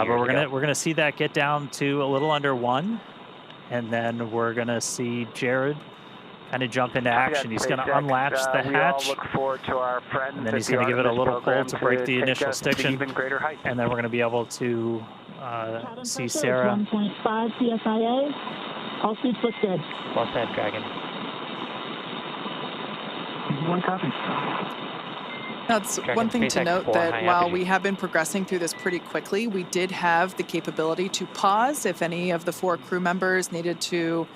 years but ago. we're gonna see that get down to a little under 1, and then we're gonna see Jared kind of jump into action. He's going to unlatch the hatch, and then he's going to give it a little pull to break the initial stiction, and then we're going to be able to see Sarah. 1.5 CSIA. All suits look good. Well said, Dragon. One copy. That's one thing to note, that while we have been progressing through this pretty quickly, we did have the capability to pause if any of the 4 crew members needed to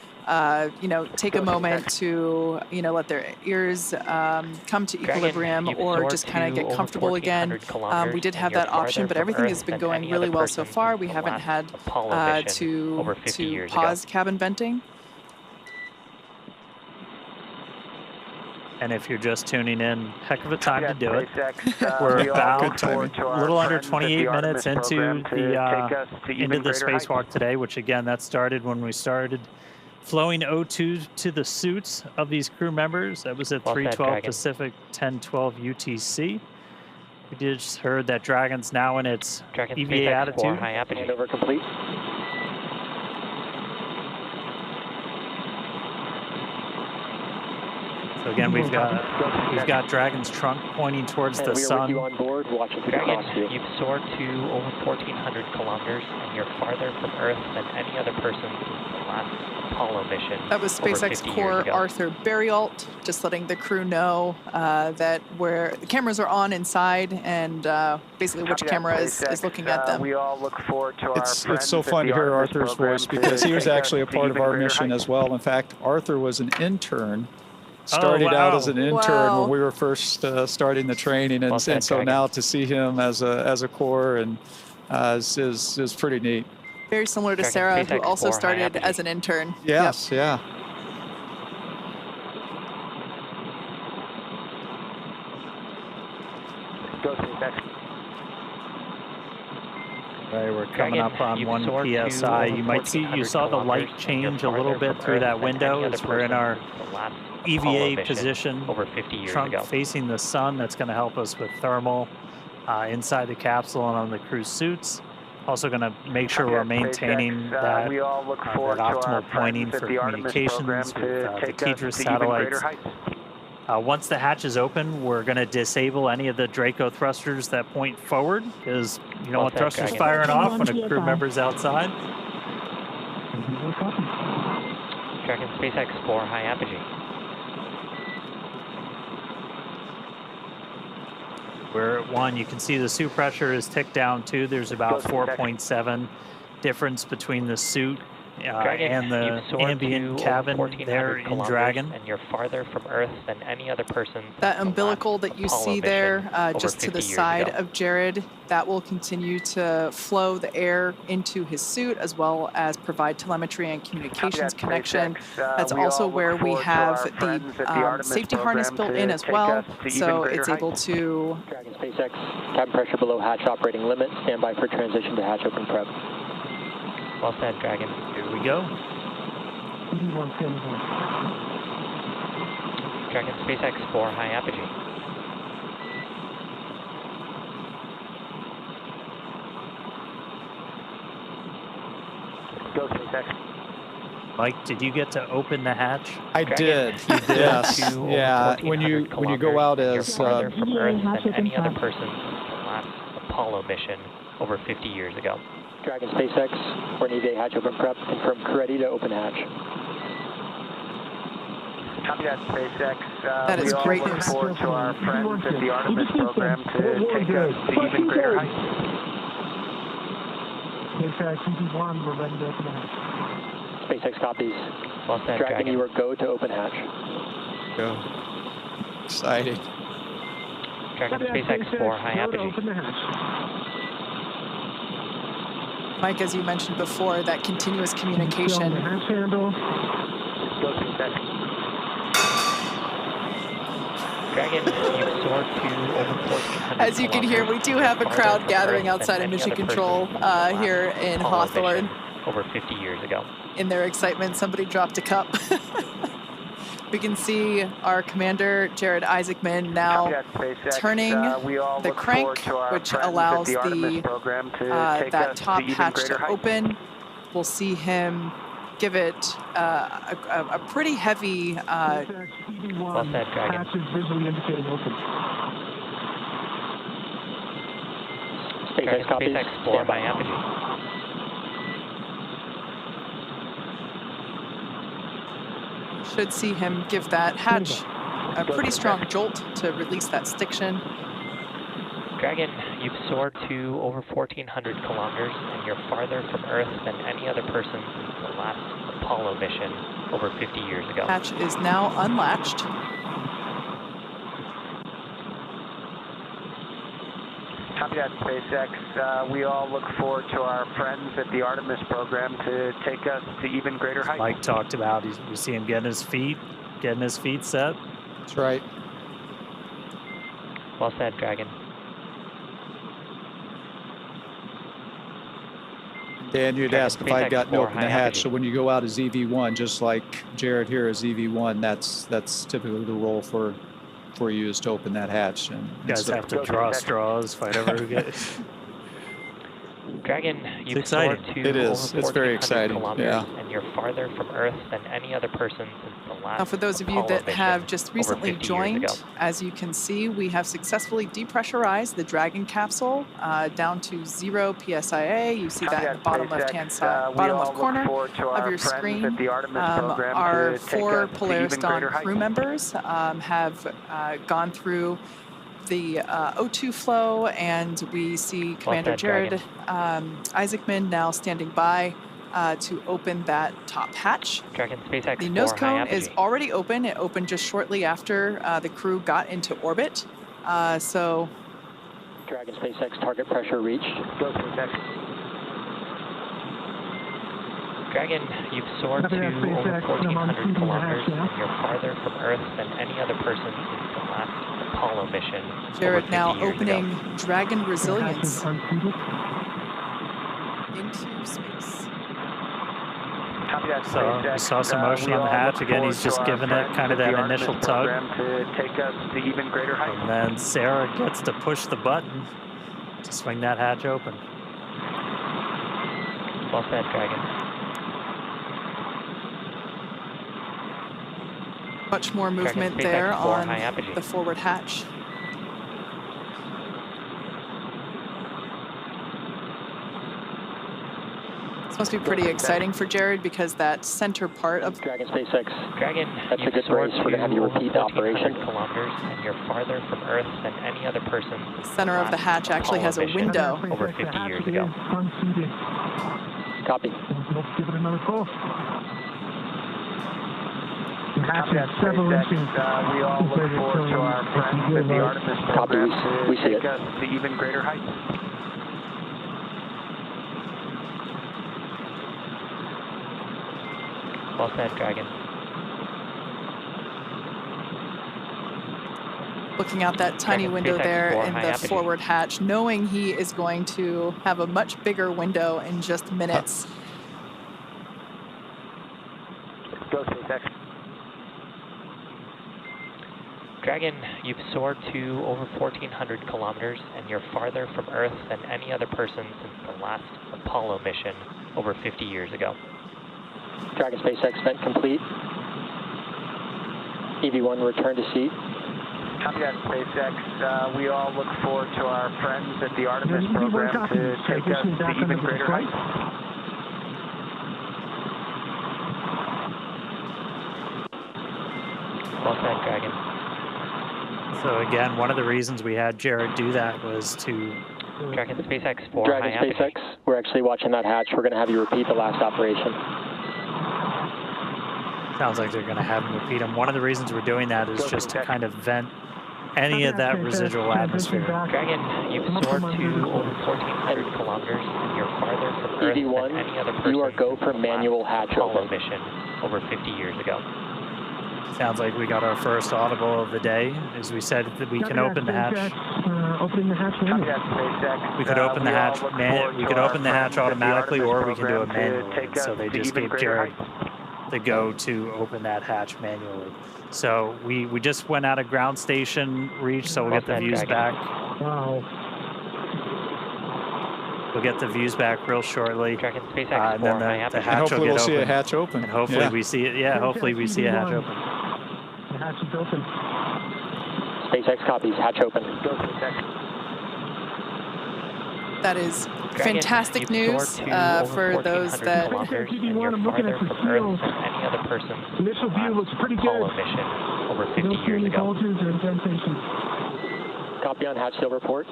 take a moment to, let their ears come to equilibrium or just kind of get comfortable again. We did have that option, but everything has been going really well so far. We haven't had to pause cabin venting. And if you're just tuning in, heck of a time to do it. We're about a little under 28 minutes into the spacewalk today, which again, that started when we started flowing O2 to the suits of these crew members. That was at 3:12 Pacific, 10:12 UTC. We just heard that Dragon's now in its EVA attitude. Over complete. So again, we've got Dragon's trunk pointing towards the sun. On board, Dragon, you've soared to over 1,400 kilometers, and you're farther from Earth than any other person since the last Apollo mission. That was SpaceX core Arthur Berrialt, just letting the crew know that the cameras are on inside, and basically which camera is looking at them. We all look forward to it's so fun to hear Arthur's voice, because he was actually a part of our mission as well. In fact, Arthur was an intern. Started out as an intern when we were first starting the training, and so now to see him as a core and is pretty neat. Very similar to Sarah, who also started as an intern. Yes, yeah. Right, we're coming up on 1 PSI. You saw the light change a little bit through that window as we're in our EVA position, over 50 years trunk ago. facing the sun. That's going to help us with thermal inside the capsule and on the crew suits. Also going to make sure we're maintaining that optimal pointing for communications with the Kedra satellites. Once the hatch is open, we're going to disable any of the Draco thrusters that point forward, because you don't want thrusters firing off when a crew member's outside. Dragon SpaceX 4, high apogee. We're at 1. You can see the suit pressure is ticked down too. There's about 4.7 difference between the suit and the ambient cabin there in Dragon. And you're farther from Earth than any other person. That umbilical that you see there, just to the side of Jared, that will continue to flow the air into his suit, as well as provide telemetry and communications connection. That's also where we have the safety harness built in as well, so it's able to... Dragon SpaceX, cabin pressure below hatch operating limit. Stand by for transition to hatch open prep. Well said, Dragon. Here we go. Dragon SpaceX 4, high apogee. Go SpaceX. Mike, did you get to open the hatch? I did. Yes. Yeah. When you go out as farther from Earth than any other person since the last Apollo mission over 50 years ago. Dragon SpaceX, we're in EVA hatch open prep. Confirm crew ready to open hatch. Copy that, SpaceX. That is great news. We all look forward to our friends at the Artemis program to take us to even greater heights. TP1, we're ready to open the hatch. SpaceX copies. Well said, Dragon, you are go to open hatch. Go. Exciting. Dragon SpaceX 4, high apogee. Open the hatch. Mike, as you mentioned before, that continuous communication. Dragon, you've soared to over 1,400 As you can hear, we do have a crowd gathering outside of Mission Control here in Hawthorne. Over 50 years ago. In their excitement, somebody dropped a cup. We can see our commander, Jared Isaacman, now turning the crank, which allows that top hatch to open. We'll see him give it a pretty heavy... well said, Dragon. SpaceX 4 high apogee. Should see him give that hatch a pretty strong jolt to release that stiction. Dragon, you've soared to over 1,400 kilometers, and you're farther from Earth than any other person since the last Apollo mission over 50 years ago. Hatch is now unlatched. Copy that, SpaceX. We all look forward to our friends at the Artemis program to take us to even greater heights. Mike talked about, you see him getting his feet set. That's right. Well said, Dragon. Dan, you'd asked if I'd gotten open the hatch. So when you go out as EV1, just like Jared here as EV1, that's typically the role for you is to open that hatch. And you guys have to draw straws, fight over who gets. Dragon, you've soared to it is. It's very exciting. Yeah. And you're farther from Earth than any other person since the last. Now, for those of you that have just recently joined, as you can see, we have successfully depressurized the Dragon capsule down to 0 PSIA. You see that in the bottom left-hand side, bottom left corner of your screen. Our 4 Polaris Dawn crew members have gone through the O2 flow, and we see Commander Jared Isaacman now standing by to open that top hatch. Dragon SpaceX the nose cone is already open. It opened just shortly after the crew got into orbit. So, Dragon SpaceX target pressure reached. Go SpaceX. Dragon, you've soared to over 1,400 kilometers, and you're farther from Earth than any other person since the last Apollo mission. Jared now opening Dragon resilience into space. So we saw some motion on the hatch. Again, he's just giving it kind of that initial tug. And then Sarah gets to push the button to swing that hatch open. Well said, Dragon. Much more movement there on the forward hatch. This must be pretty exciting for Jared because that center part of Dragon SpaceX. Dragon, that's a good race. We're going to have you repeat the operation. Kilometers, and you're farther from Earth than any other person. The center of the hatch actually has a window. Over 50 years ago. Copy. Give it another call. Hatch is several inches. We all look forward to our friends at the Artemis program we see take us to even greater heights. Well said, Dragon. Looking out that tiny window there in the forward hatch, knowing he is going to have a much bigger window in just minutes. Go SpaceX. Dragon, you've soared to over 1,400 kilometers, and you're farther from Earth than any other person since the last Apollo mission over 50 years ago. Dragon SpaceX vent complete. EV1 return to seat. Copy that, SpaceX. We all look forward to our friends at the Artemis program to take us to even greater heights. Well said, Dragon. So again, one of the reasons we had Jared do that was to... Dragon SpaceX 4 Dragon SpaceX, we're actually watching that hatch. We're going to have you repeat the last operation. Sounds like they're going to have him repeat them. One of the reasons we're doing that is just to kind of vent any of that residual atmosphere. Dragon, you've soared to over 1,400 kilometers, and you're farther from Earth than any other person. You are go for manual hatch open mission over 50 years ago. Sounds like we got our first audible of the day. As we said, that we can open the hatch. Opening the hatch we could open the hatch. We could open the hatch automatically, or we can do it manually. So they just gave Jared the go to open that hatch manually. So we just went out of ground station reach, so we'll get the views back. Wow. We'll get the views back real shortly. Dragon SpaceX And then the hatch hopefully will get we'll see open. a hatch open. And hopefully we see it. Yeah, hopefully we see a hatch open. The hatch is open. SpaceX copies, hatch open. That is Dragon, fantastic news for those that. kilometers, and you're farther from Earth than any other person. Initial view looks pretty good. Apollo mission over 50 No years ago. bulges or indentations. Copy on hatch, still report.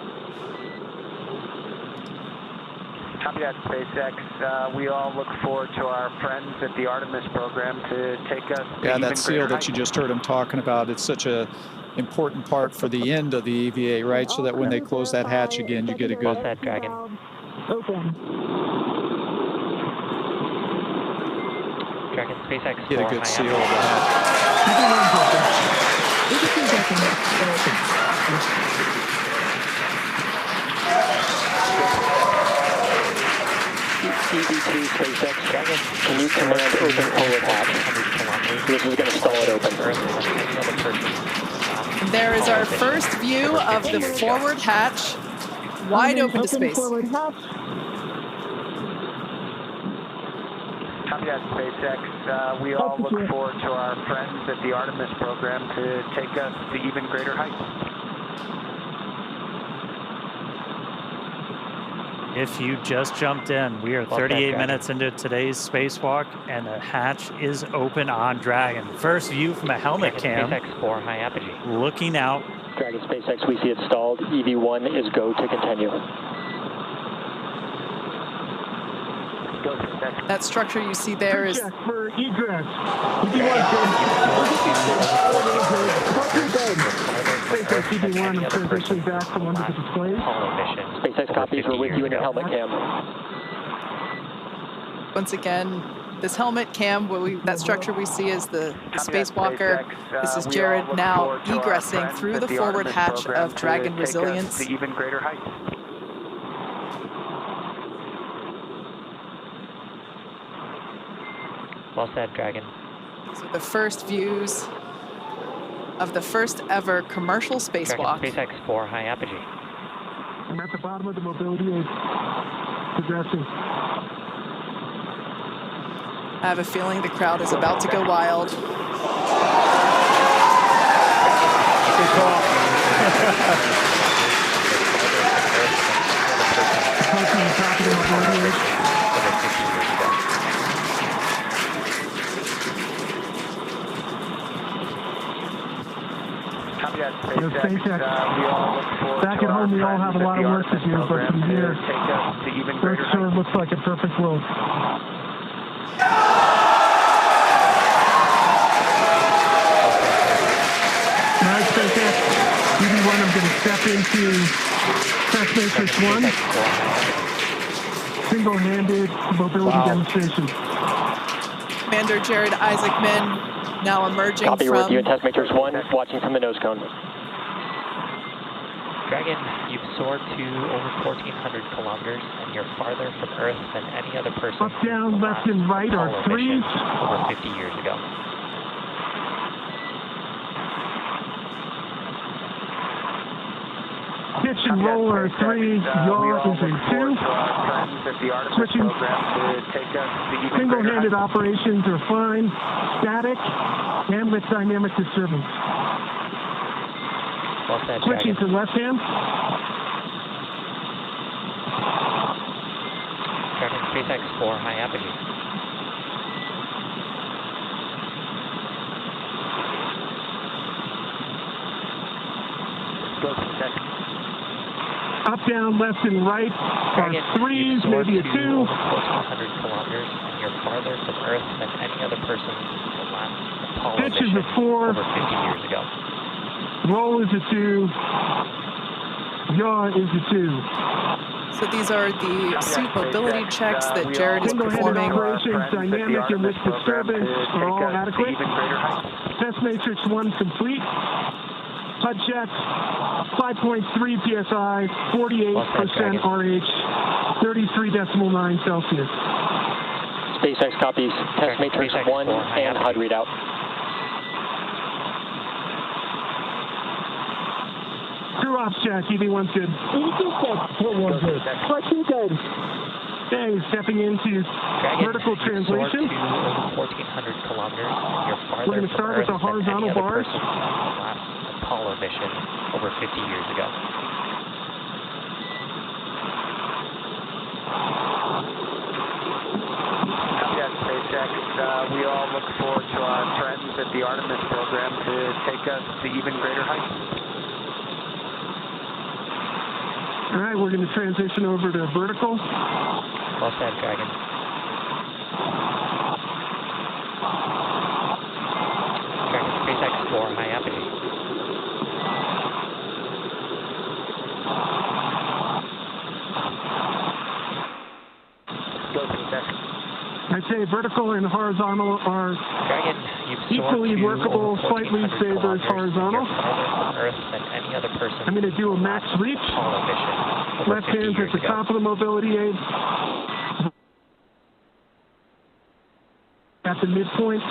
Copy that, SpaceX. We all look forward to our friends at the Artemis program to take us to Yeah, even that seal greater that you just heard him talking about, it's such a important part for the end of the EVA, right? So that when they close that hatch again, you get a Well good... said, Dragon. Open. Dragon SpaceX Get a 4 good high seal of up. the hatch. EV2 SpaceX, Dragon, can you command open forward hatch? 100 kilometers. This is going to stall it open. Earth than any other person. There is our first view of the forward hatch, wide open to space. Forward hatch. Copy that, SpaceX. We all look forward to our friends at the Artemis program to take us to even greater heights. If you just jumped in, we are 38 minutes into today's spacewalk, and the hatch is open on Dragon. First view from a helmet cam, SpaceX 4 high apogee. looking out. Dragon SpaceX, we see it stalled. EV1 is go to continue. That structure you see there is Check for egress. EV1 is transitioning back from under the displays. Apollo mission. SpaceX copies, we're with you in your helmet cam. once again this helmet cam. That structure we see is the spacewalker. This is Jared now egressing through the forward hatch of Dragon Resilience. To even greater heights. Well said, Dragon. So the first views of the first ever commercial spacewalk. Dragon SpaceX 4 high apogee. I'm at the bottom of the mobility aid. Progressing. I have a feeling the crowd is about to go wild. Good call. Approaching the top of the mobility aid. No, SpaceX. Back at home, we all have a lot of work to do, but from here, Earth sure looks like a perfect world. All right, SpaceX. EV1, I'm going to step into Test Matrix 1. Single-handed mobility demonstration. Commander Jared Isaacman now emerging Copy, from... we're with you in Test Matrix 1, watching from the nose cone. Dragon, you've soared to over 1,400 kilometers, and you're farther from Earth than any other person. Up, down, left, and right are Apollo threes. mission over 50 years ago. Pitch and roll are threes. Yaw is a two. Switching. Single-handed operations are fine. Static and with dynamic disturbance. Well said, Switching Dragon. to left hand. Dragon SpaceX 4 high apogee. Up, down, left, and right are Dragon, threes, you've soared maybe a to two. over 1,400 kilometers, and you're farther from Earth than any other person since the last Apollo Pitch is mission a four. over 50 years ago. Roll is a two. Yaw is a two. So these are the suit mobility checks that Jared is Single-handed performing. operations, dynamic and with disturbance are all adequate. Test Matrix 1 complete. HUD check, 5.3 PSI, 48% RH, 33.9 Celsius. SpaceX copies. Test matrix 1 and HUD readout. Crew ops check, EV1's good. EV2's good. We're good. We're good. Okay, stepping into vertical translation. Over 1,400 kilometers, and you're farther We're going to start with the horizontal bars. The last Apollo mission over 50 years ago. Yes, SpaceX. We all look forward to our friends at the Artemis program to take us to even greater heights. All right, we're going to transition over to vertical. Well said, Dragon. Dragon, SpaceX 4, high apogee. Go, SpaceX. I'd say vertical and horizontal are Dragon, equally workable, slightly favors horizontal. Earth than any other person. I'm going to do a max reach. Left hand's at the top of the mobility aid. At the midpoint.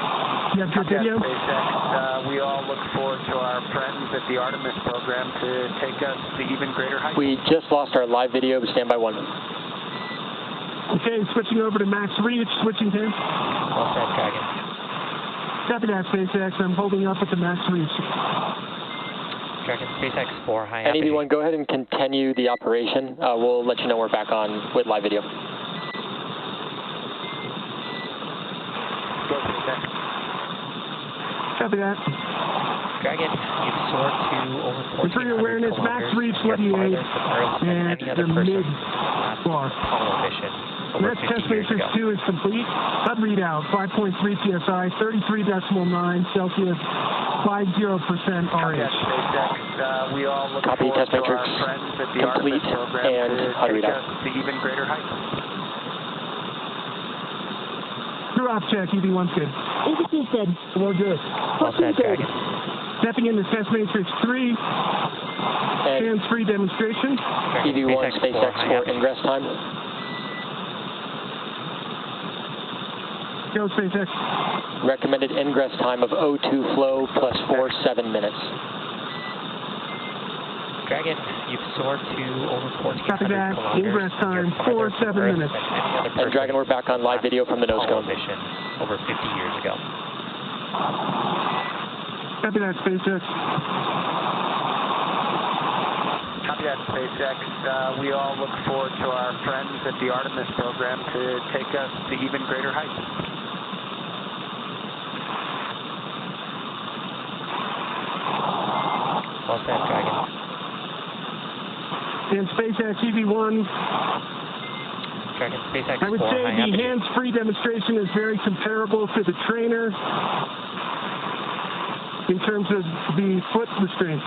You have your video? SpaceX. We all look forward to our friends at the Artemis program to take us to even greater heights. We just lost our live video, but stand by 1. Okay, switching over to max reach, switching hands. Well said, Dragon. Copy that, SpaceX. I'm holding up at the max reach. Dragon, SpaceX 4, high and apogee. EV1, go ahead and continue the operation. We'll let you know we're back on with live video. Go, SpaceX. Copy that. Dragon, you've soared to over 1,400 For your awareness, max reach, you're left farther from Earth than and any other the person. mid bar. Apollo mission over Next 50 test years matrix ago. 2 is complete. HUD readout, 5.3 psi, 33.9 Celsius, 50% RH. Yes, SpaceX. We all look Copy, forward test to matrix our friends at the complete Artemis program and to HUD take readout. us to even greater heights. Crew op check, EV1's good. EV2's good. We're good. Well said, Dragon. Stepping into test matrix 3, And hands-free demonstration. EV1, SpaceX for ingress time. Go, SpaceX. Recommended ingress time of O2 flow plus 4.7 minutes. Dragon, you've soared to over 1,400 Copy that. kilometers. Ingress time, You're farther 4.7 from Earth minutes. than any other person. And Dragon, we're back on live video from the nose Apollo cone. mission over 50 years ago. Copy that, SpaceX. Copy that, SpaceX. We all look forward to our friends at the Artemis program to take us to even greater heights. Well said, Dragon. And SpaceX EV1. Dragon, SpaceX I would 4, say high the apogee. hands-free demonstration is very comparable to the trainer in terms of the foot restraints.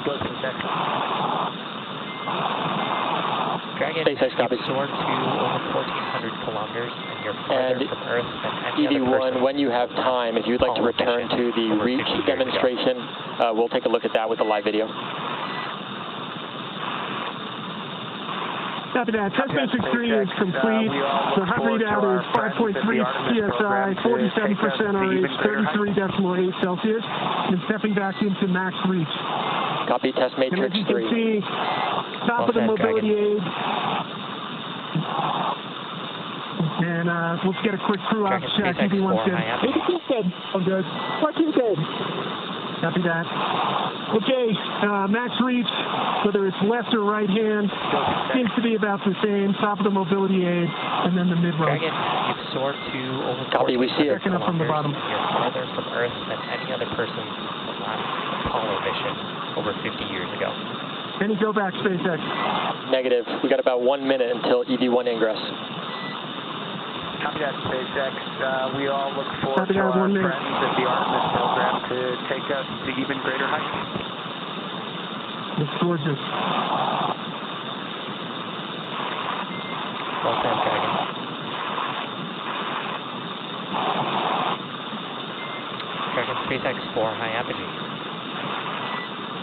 Go, SpaceX. Dragon, SpaceX copies. you've soared to over 1,400 kilometers, and you're farther And from Earth than any other EV1, person. when you have time, if you'd like to return to the reach demonstration, we'll take a look at that with the live video. Copy that. Test matrix 3 is complete. The HUD readout is 5.3 psi, 47% RH, 33.8 Celsius, and stepping back into max reach. Copy, test And as matrix you can 3. see, top of the mobility aid. And let's get a quick crew ops check. SpaceX 4, EV1's good. high apogee. EV2's good. I'm good. We're good. Copy that. Okay, max reach, whether it's left or right hand, seems to be about the same. Top of the mobility aid, and then the mid-run. Dragon, you've soared to over Copy, we see it. 1,400 Picking up from the bottom. kilometers, and you're farther from Earth than any other person since the last Apollo mission over 50 years ago. Any go back, SpaceX? Negative. We got about 1 minute until EV1 ingress. Copy that, SpaceX. We all look forward Copy to that, our 1 minute. friends at the Artemis program to take us to even greater heights. It's gorgeous. Well said, Dragon. Dragon, SpaceX 4, high apogee.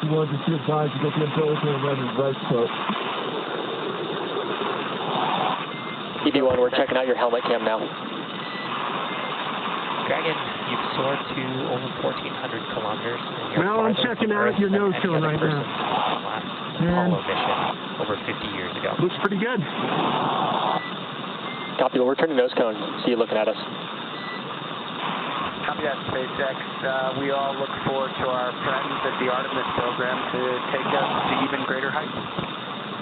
You wanted to see the time to get the umbilical and then right foot. EV1, we're checking out your helmet cam now. Dragon, you've soared to over 1,400 kilometers. And you're well, I'm checking out your nose cone right now. Last Apollo mission over 50 years ago. Looks pretty good. Copy, we'll return to nose cone. See you looking at us. Copy that, SpaceX. We all look forward to our friends at the Artemis program to take us to even greater heights.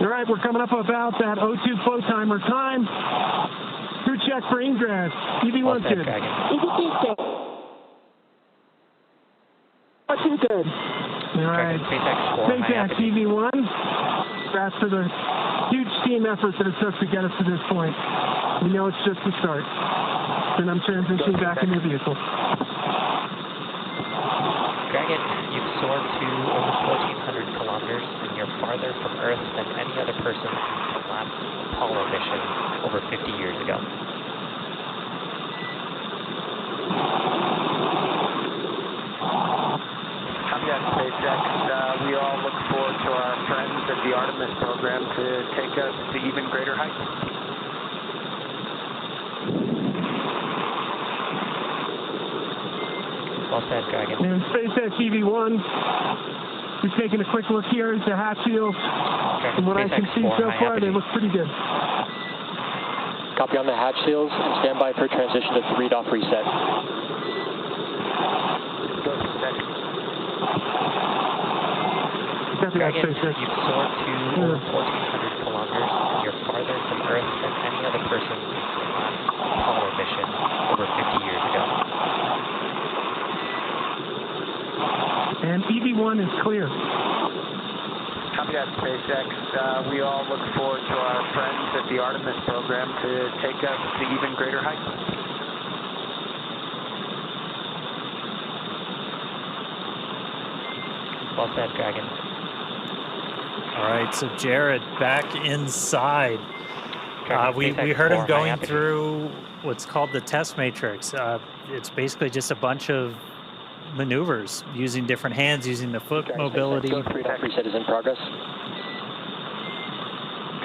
All right, we're coming up about that O2 flow timer time. Crew check for Ingress. EV1 good. EV2's good. O2 good. All right. SpaceX EV1. Congrats for the huge team effort that it took to get us to this point. We know it's just the start. And I'm transitioning back in the vehicle. Dragon, you've soared to over 1,400 kilometers, and you're farther from Earth than any other person since the last Apollo mission over 50 years ago. Copy that, SpaceX. We all look forward to our friends at the Artemis program to take us to even greater heights. Well said, Dragon. And SpaceX EV1, we've taken a quick look here at the hatch seals. From what I can see so far, they look pretty good. Copy on the hatch seals and stand by for transition to 3-off reset. Dragon, you've soared to over 1,400 kilometers, and you're farther from Earth than any other person since the last Apollo mission over 50 years ago. And EV1 is clear. Copy that, SpaceX. We all look forward to our friends at the Artemis program to take us to even greater heights. Well said, Dragon. All right, so Jared back inside. We heard him going through what's called the test matrix. It's basically just a bunch of maneuvers using different hands, using the foot mobility. Reset is in progress.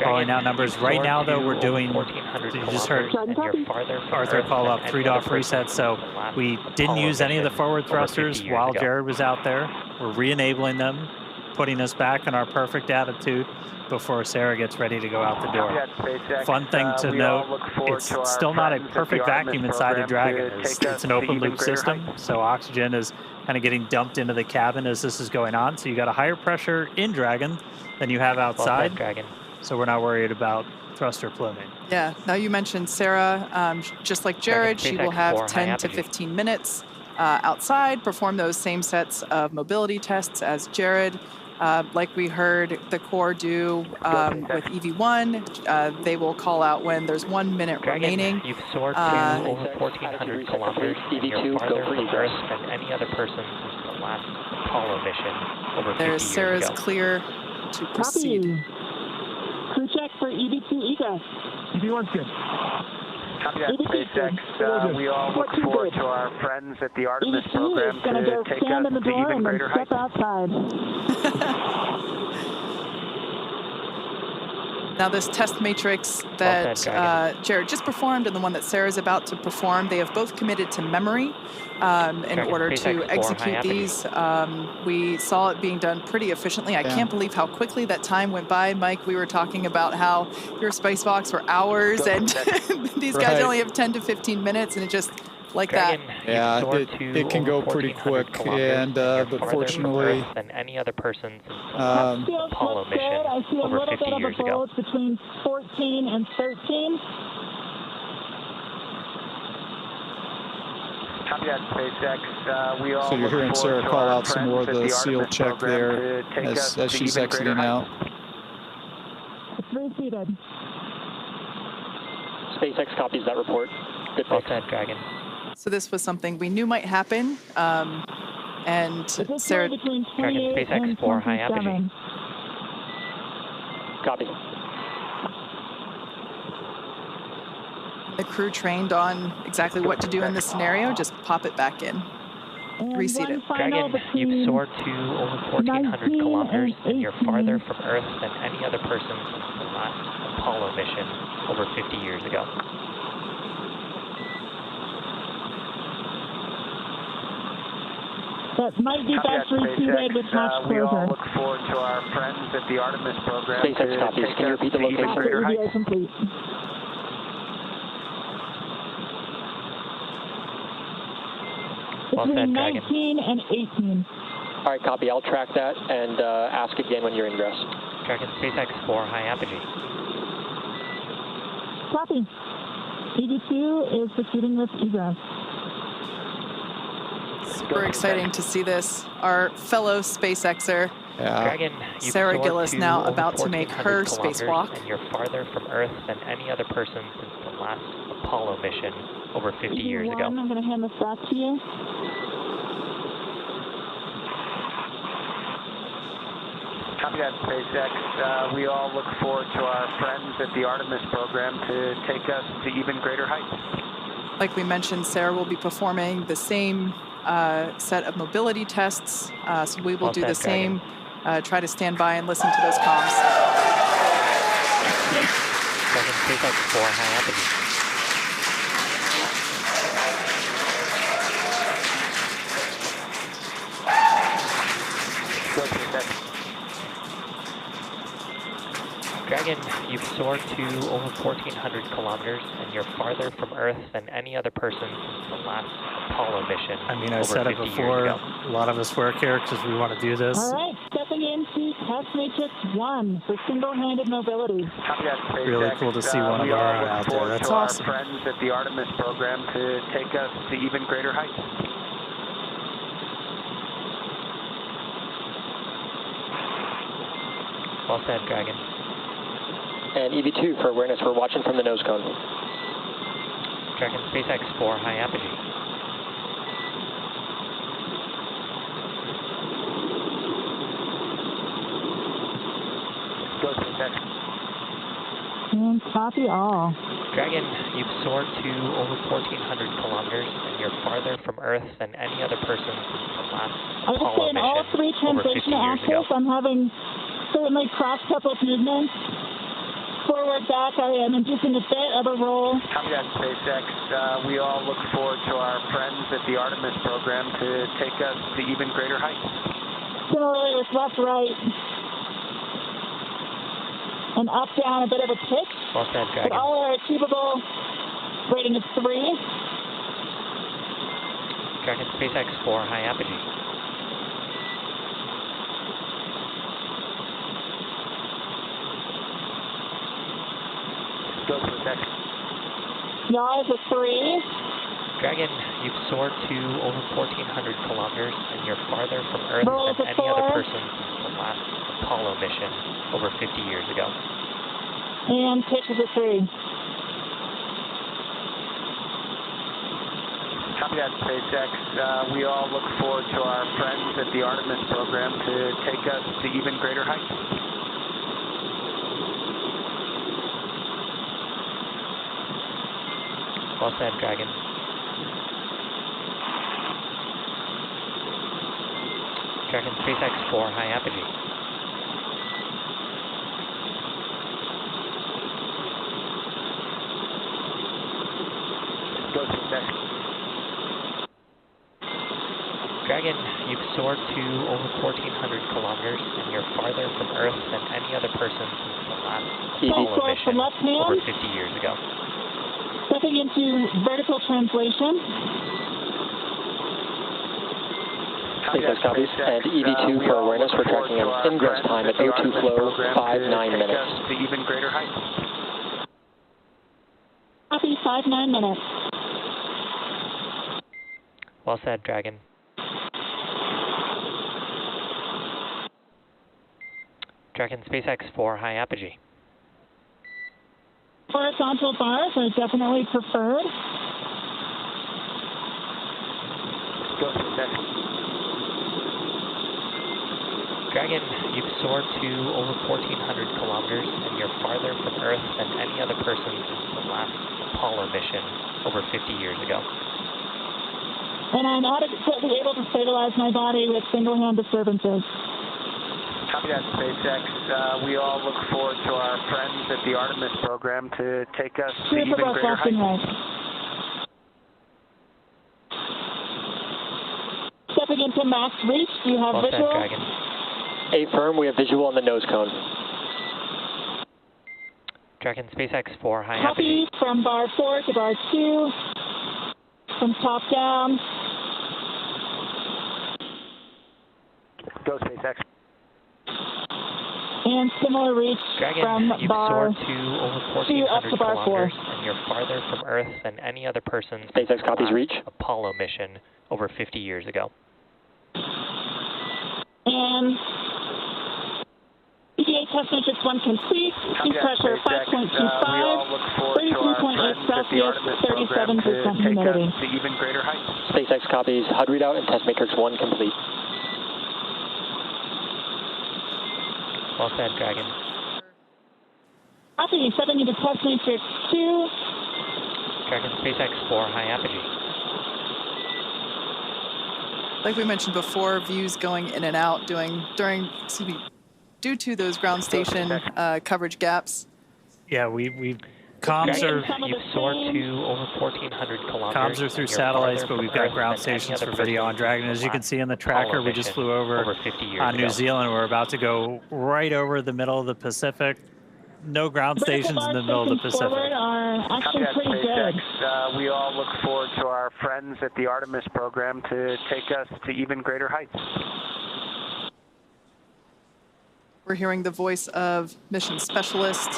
Calling out numbers. Right now, though, we're doing, you just heard Arthur call up 3-off reset, so we didn't use any of the forward thrusters while Jared was out there. We're re-enabling them, putting us back in our perfect attitude before Sarah gets ready to go out the door. Fun thing to note, it's still not a perfect vacuum inside a Dragon. It's an open loop system, so oxygen is kind of getting dumped into the cabin as this is going on. So you got a higher pressure in Dragon than you have outside. So we're not worried about thruster pluming. Yeah, now you mentioned Sarah, just like Jared, she will have 10 to 15 minutes outside, perform those same sets of mobility tests as Jared. Like we heard the Corps do with EV1, they will call out when there's 1 minute remaining. You've soared to over 1,400 kilometers, and you're farther from Earth than any other person since the last Apollo mission over 50 years ago. Sarah's clear to proceed. Copy. Crew check for EV2 egress. EV1's good. Copy that, SpaceX. We all look forward to our friends at the Artemis program to take us to even greater heights. Step outside. Now this test matrix that Jared just performed and the one that Sarah's about to perform, they have both committed to memory in order to execute these. We saw it being done pretty efficiently. I can't believe how quickly that time went by. Mike, we were talking about how your spacewalks were hours and these guys only have 10 to 15 minutes, and it just like that. Yeah, it can go pretty quick, and but fortunately, than any other person since the last Apollo mission over 50 years ago. Between 14 and 13. Copy that, SpaceX. We all so you're hearing Sarah call out some more of the seal check there as she's exiting out. It's reseated. SpaceX copies that report. Good Well said, Dragon. So this was something we knew might happen, and Sarah. Dragon, SpaceX 4, high apogee. Copy. The crew trained on exactly what to do in this scenario. Just pop it back in. Reseat it. Dragon, you've soared to over 1,400 kilometers, and you're farther from Earth than any other person since the last Apollo mission over 50 years ago. That might be best repeated with hatch we all closure. look forward to our friends at the Artemis program. SpaceX copies. Can you repeat the location? EVA complete. Between 19 and 18. All right, copy. I'll track that and ask again when you're ingress. Dragon SpaceX 4, high apogee. Copy. EV2 is proceeding with egress. Super exciting to see this. Our fellow SpaceXer, Dragon, Sarah Gillis, now about to make her spacewalk. And you're farther from Earth than any other person since the last Apollo mission over 50 years ago. I'm going to hand this back to you. Copy that, SpaceX. We all look forward to our friends at the Artemis program to take us to even greater heights. Like we mentioned, Sarah will be performing the same set of mobility tests, so we will do the same. Try to stand by and listen to those comms. Dragon SpaceX 4, high apogee. Dragon, you've soared to over 1,400 kilometers, and you're farther from Earth than any other person since the last Apollo mission. I mean, I said it before, a lot of us work here because we want to do this. All right, stepping into test matrix 1 for single-handed mobility. Copy that, SpaceX. Really cool to see one of our out there. That's awesome. Our friends at the Artemis program to take us to even greater heights. Well said, Dragon. And EV2 for awareness, we're watching from the nose cone. Dragon SpaceX 4, high apogee. Go, SpaceX. And copy all. Dragon, you've soared to over 1,400 kilometers, and you're farther from Earth than any other person since the last I would say Apollo in all mission three over 50 transitional years ago. axes, I'm having certainly cross-coupled movements. Forward, back, I am inducing a bit of a roll. Copy that, SpaceX. We all look forward to our friends at the Artemis program to take us to even greater heights. Similarly with left, right, and up, down, a bit of a pitch. Well said, But Dragon. all are achievable. Rating is 3. Dragon SpaceX 4, high apogee. Go, SpaceX. Yaw is a 3. Dragon, you've soared to over 1,400 kilometers, and you're farther from Earth Roll is than a any other 4. person since the last Apollo mission over 50 years ago. And pitch is a 3. Copy that, SpaceX. We all look forward to our friends at the Artemis program to take us to even greater heights. Well said, Dragon. Dragon SpaceX 4, high apogee. Go, SpaceX. Dragon, you've soared to over 1,400 kilometers, and you're farther from Earth than any other person since the last Apollo mission over 50 years ago. Stepping into vertical translation. SpaceX copies. And EV2 for awareness, we're tracking an ingress time at O2 flow, 5-9 minutes. To even greater heights. Copy, 5-9 minutes. Well said, Dragon. Dragon SpaceX 4, high apogee. Horizontal bars are definitely preferred. Go, SpaceX. Dragon, you've soared to over 1,400 kilometers, and you're farther from Earth than any other person since the last Apollo mission over 50 years ago. And I'm adequately able to stabilize my body with single-hand disturbances. Copy that, SpaceX. We all look forward to our friends at the Artemis program to take us to even greater heights. Stepping into to max reach. Do you have All visual? set, Dragon. Affirm, we have visual on the nose cone. Dragon, SpaceX 4, high Copy apogee. from bar 4 to bar 2, from top down. Go SpaceX. And similar reach Dragon, from you've bar soared to over 2 up 1,400 to bar 4. kilometers, and you're farther from Earth than any other person since SpaceX the copies last reach. Apollo mission over 50 years ago. And EVA test matrix 1 complete. Sea pressure 5.25, 33.8 Celsius, 37% humidity. To even greater heights. SpaceX copies HUD readout and test matrix 1 complete. Well said, Dragon. Copy, setting into test matrix 2. Dragon, SpaceX 4, high apogee. Like we mentioned before, views going in and out due to those ground station coverage gaps. Yeah, we comms You've soared to over 1,400 kilometers. Comms are through satellites, but we've got ground stations for video on Dragon. As you can see in the tracker, we just flew over 50 years on ago. New Zealand. We're about to go right over the middle of the Pacific. No ground stations in the middle of the Pacific. Are actually pretty SpaceX. good. We all look forward to our friends at the Artemis program to take us to even greater heights. We're hearing the voice of mission specialist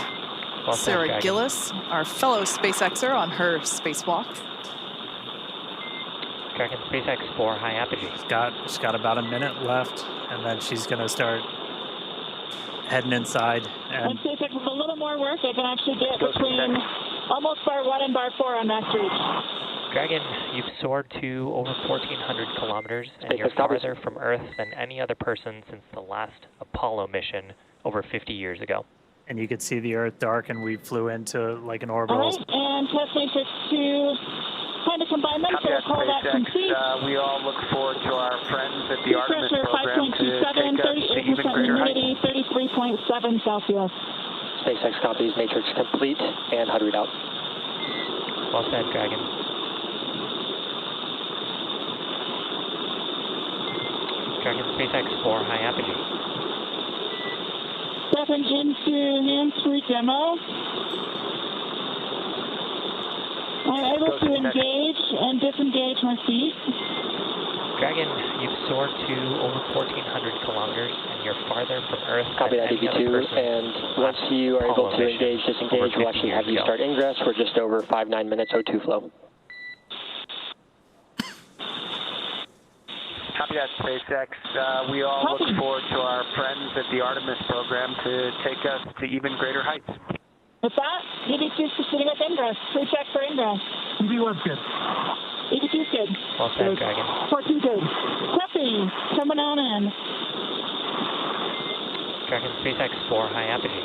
Well said, Sarah Dragon. Gillis, our fellow SpaceXer on her spacewalk. Dragon, SpaceX 4, high apogee. She's got about a minute left, and then she's going to start heading inside. And And SpaceX with a little more work, they can actually get between almost bar 1 and bar 4 on max reach. Dragon, you've soared to over 1,400 kilometers, and you're farther from Earth than any other person since the last Apollo mission over 50 years ago. and you could see the Earth dark, and we flew into like an All orbital. right, and test matrix 2, kind of combine them, so we'll call that complete. We all look forward to our friends at the Sea Artemis pressure program to 5.27, take us to even 38% greater heights. humidity, 33.7 Celsius. SpaceX copies matrix complete and HUD readout. Well said, Dragon. Dragon, SpaceX 4, high apogee. Stepping into hands-free demo. I'm able to engage and disengage my feet. Dragon, you've soared to over 1,400 kilometers, and you're farther from Earth Copy than that, any other DB2, person. and once you are able to engage, disengage, we'll actually have you start Ingress. We're just over 5-9 minutes O2 flow. Copy that, SpaceX. We all look forward to our friends at the Artemis program to take us to even greater heights. With that, EV2 is proceeding with Ingress. Pre-check for Ingress. EV1's good. EV2 is good. Well said, Dragon. 14 good. Copy. Coming on in. Dragon, SpaceX 4, high apogee.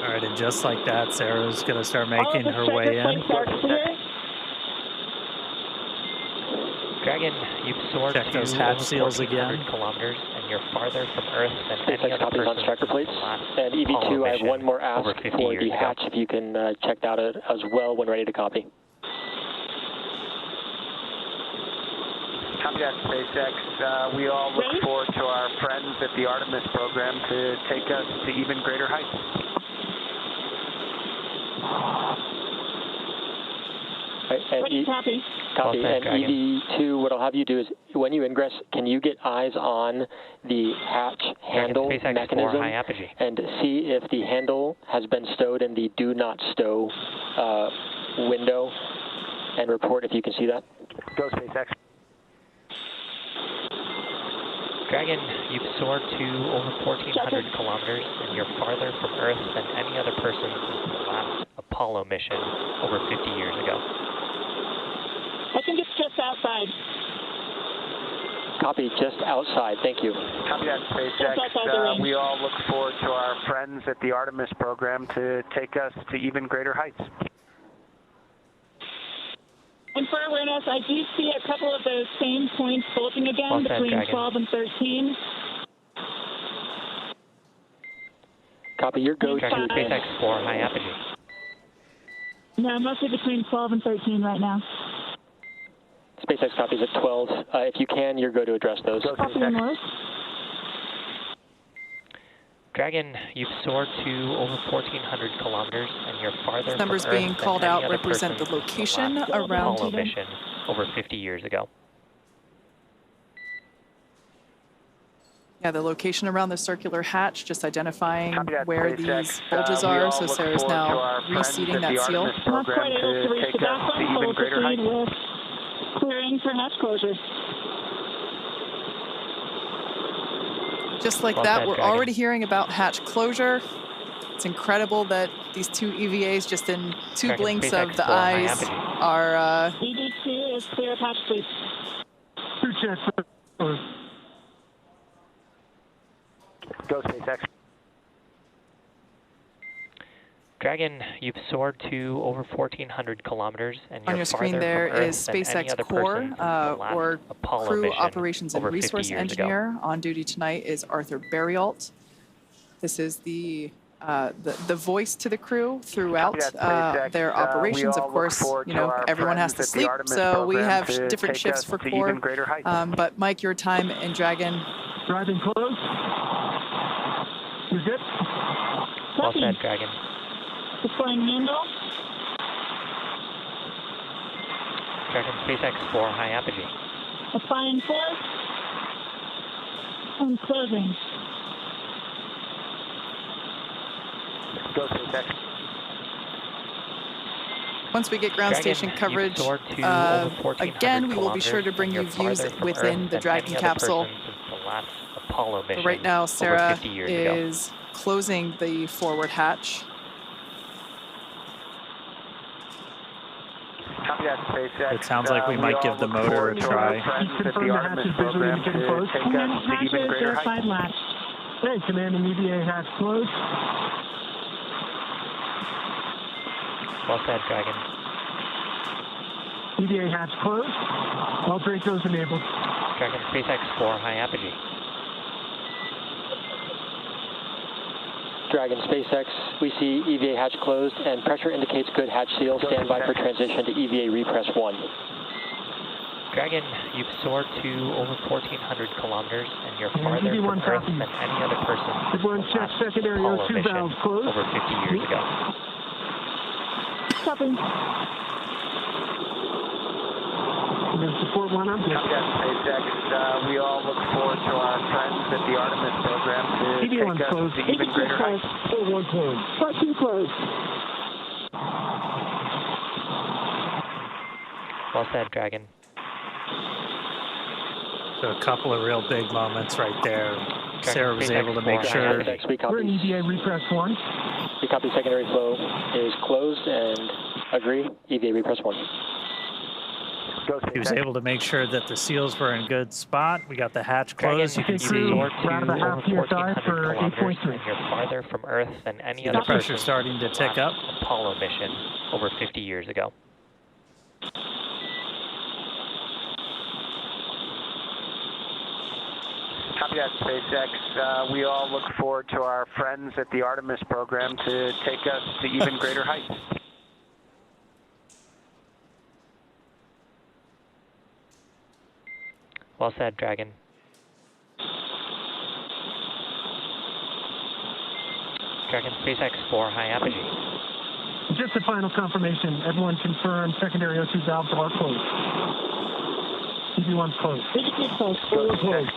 All right, and just like that, Sarah's going to start making her way in. Dragon, you've soared Check to those over hatch seals 1,400 again. kilometers, and you're farther from Earth than any SpaceX other copies on person striker since plates. the last And EV2, Apollo I have mission one more ask over 50 for years the ago. hatch, if you can check that out as well when ready to copy. Copy that, SpaceX. We all look forward to our friends at the Artemis program to take us to even greater heights. Copy. Copy. Well said, And EV2, what I'll have you do is, when you ingress, can you get eyes on the hatch handle SpaceX mechanism 4, high apogee. and see if the handle has been stowed in the do not stow window, and report if you can see that? Go, SpaceX. Dragon, you've soared to over 1,400 kilometers, and you're farther from Earth than any other person since the last Apollo mission over 50 years ago. I think it's just outside. Copy, just outside. Thank you. Copy that, SpaceX. We all look forward to our friends at the Artemis program to take us to even greater heights. And for awareness, I do see a couple of those same points bulging again Well said, between Dragon. 12 and 13. Copy, your go-to Dragon, is SpaceX 4, high apogee. No, mostly between 12 and 13 right now. SpaceX copies at 12. If you can, you're good to address those. Dragon, you've soared to over 1,400 kilometers, and you're farther numbers from Earth being called than any out other represent the person location since the last around Apollo mission over 50 years ago. Yeah, the location around the circular hatch, just identifying where these bulges are. So Sarah's now reseating that seal. Not quite able to reach the backbone, so we'll proceed with clearing for hatch closure. Just like that, we're already hearing about hatch closure. It's incredible that these two EVAs, just in two blinks of the eyes, are... ED2 is clear of hatch, please. Two checks. Go SpaceX. Dragon, you've soared to over 1,400 kilometers, and you're on your screen there is SpaceX Core, or Crew Operations and Resource Engineer. On duty tonight is Arthur Berrialt. This is the voice to the crew throughout their operations. Of course, you know, everyone has to sleep, so we have different shifts for Core. But Mike, your time in Dragon. Driving close. You're good? Well said, Dragon. Deploying handle. Dragon, SpaceX 4, high apogee. Applying force. And closing. Go SpaceX. Once we get ground station coverage, again, we will be sure to bring you views within the Dragon capsule. But right now, Sarah is closing the forward hatch. It sounds like we might give the motor a try. Confirm the hatch is visually indicating closed. Command hatch is verified latch. Hey, Command and EVA hatch closed. Well said, Dragon. EVA hatch closed. All Dracos enabled. Dragon, SpaceX 4, high apogee. Dragon, SpaceX, we see EVA hatch closed and pressure indicates good hatch seal. Stand by for transition to EVA repress 1. Dragon, you've soared to over 1,400 kilometers, and you're farther from Earth than any other person since the last Apollo mission over 50 years ago. Copy. Support one, I'm good. SpaceX, we all look forward to our friends at the Artemis program to take us to even greater heights. One closed. 14 closed. Well said, Dragon. So a couple of real big moments right there. Sarah was able to make sure. We're in EVA repress 1. We copy secondary flow is closed and agree. EVA repress 1. He was able to make sure that the seals were in good spot. We got the hatch closed. You can see round a half PSI for 8.3. And you're farther from Earth than any other the pressure starting to tick up. Apollo mission over 50 years ago. Copy that, SpaceX. We all look forward to our friends at the Artemis program to take us to even greater heights. Well said, Dragon. Dragon, SpaceX 4, high apogee. Just a final confirmation. Everyone confirmed secondary O2 valves are closed. EV1's closed. EV2 closed.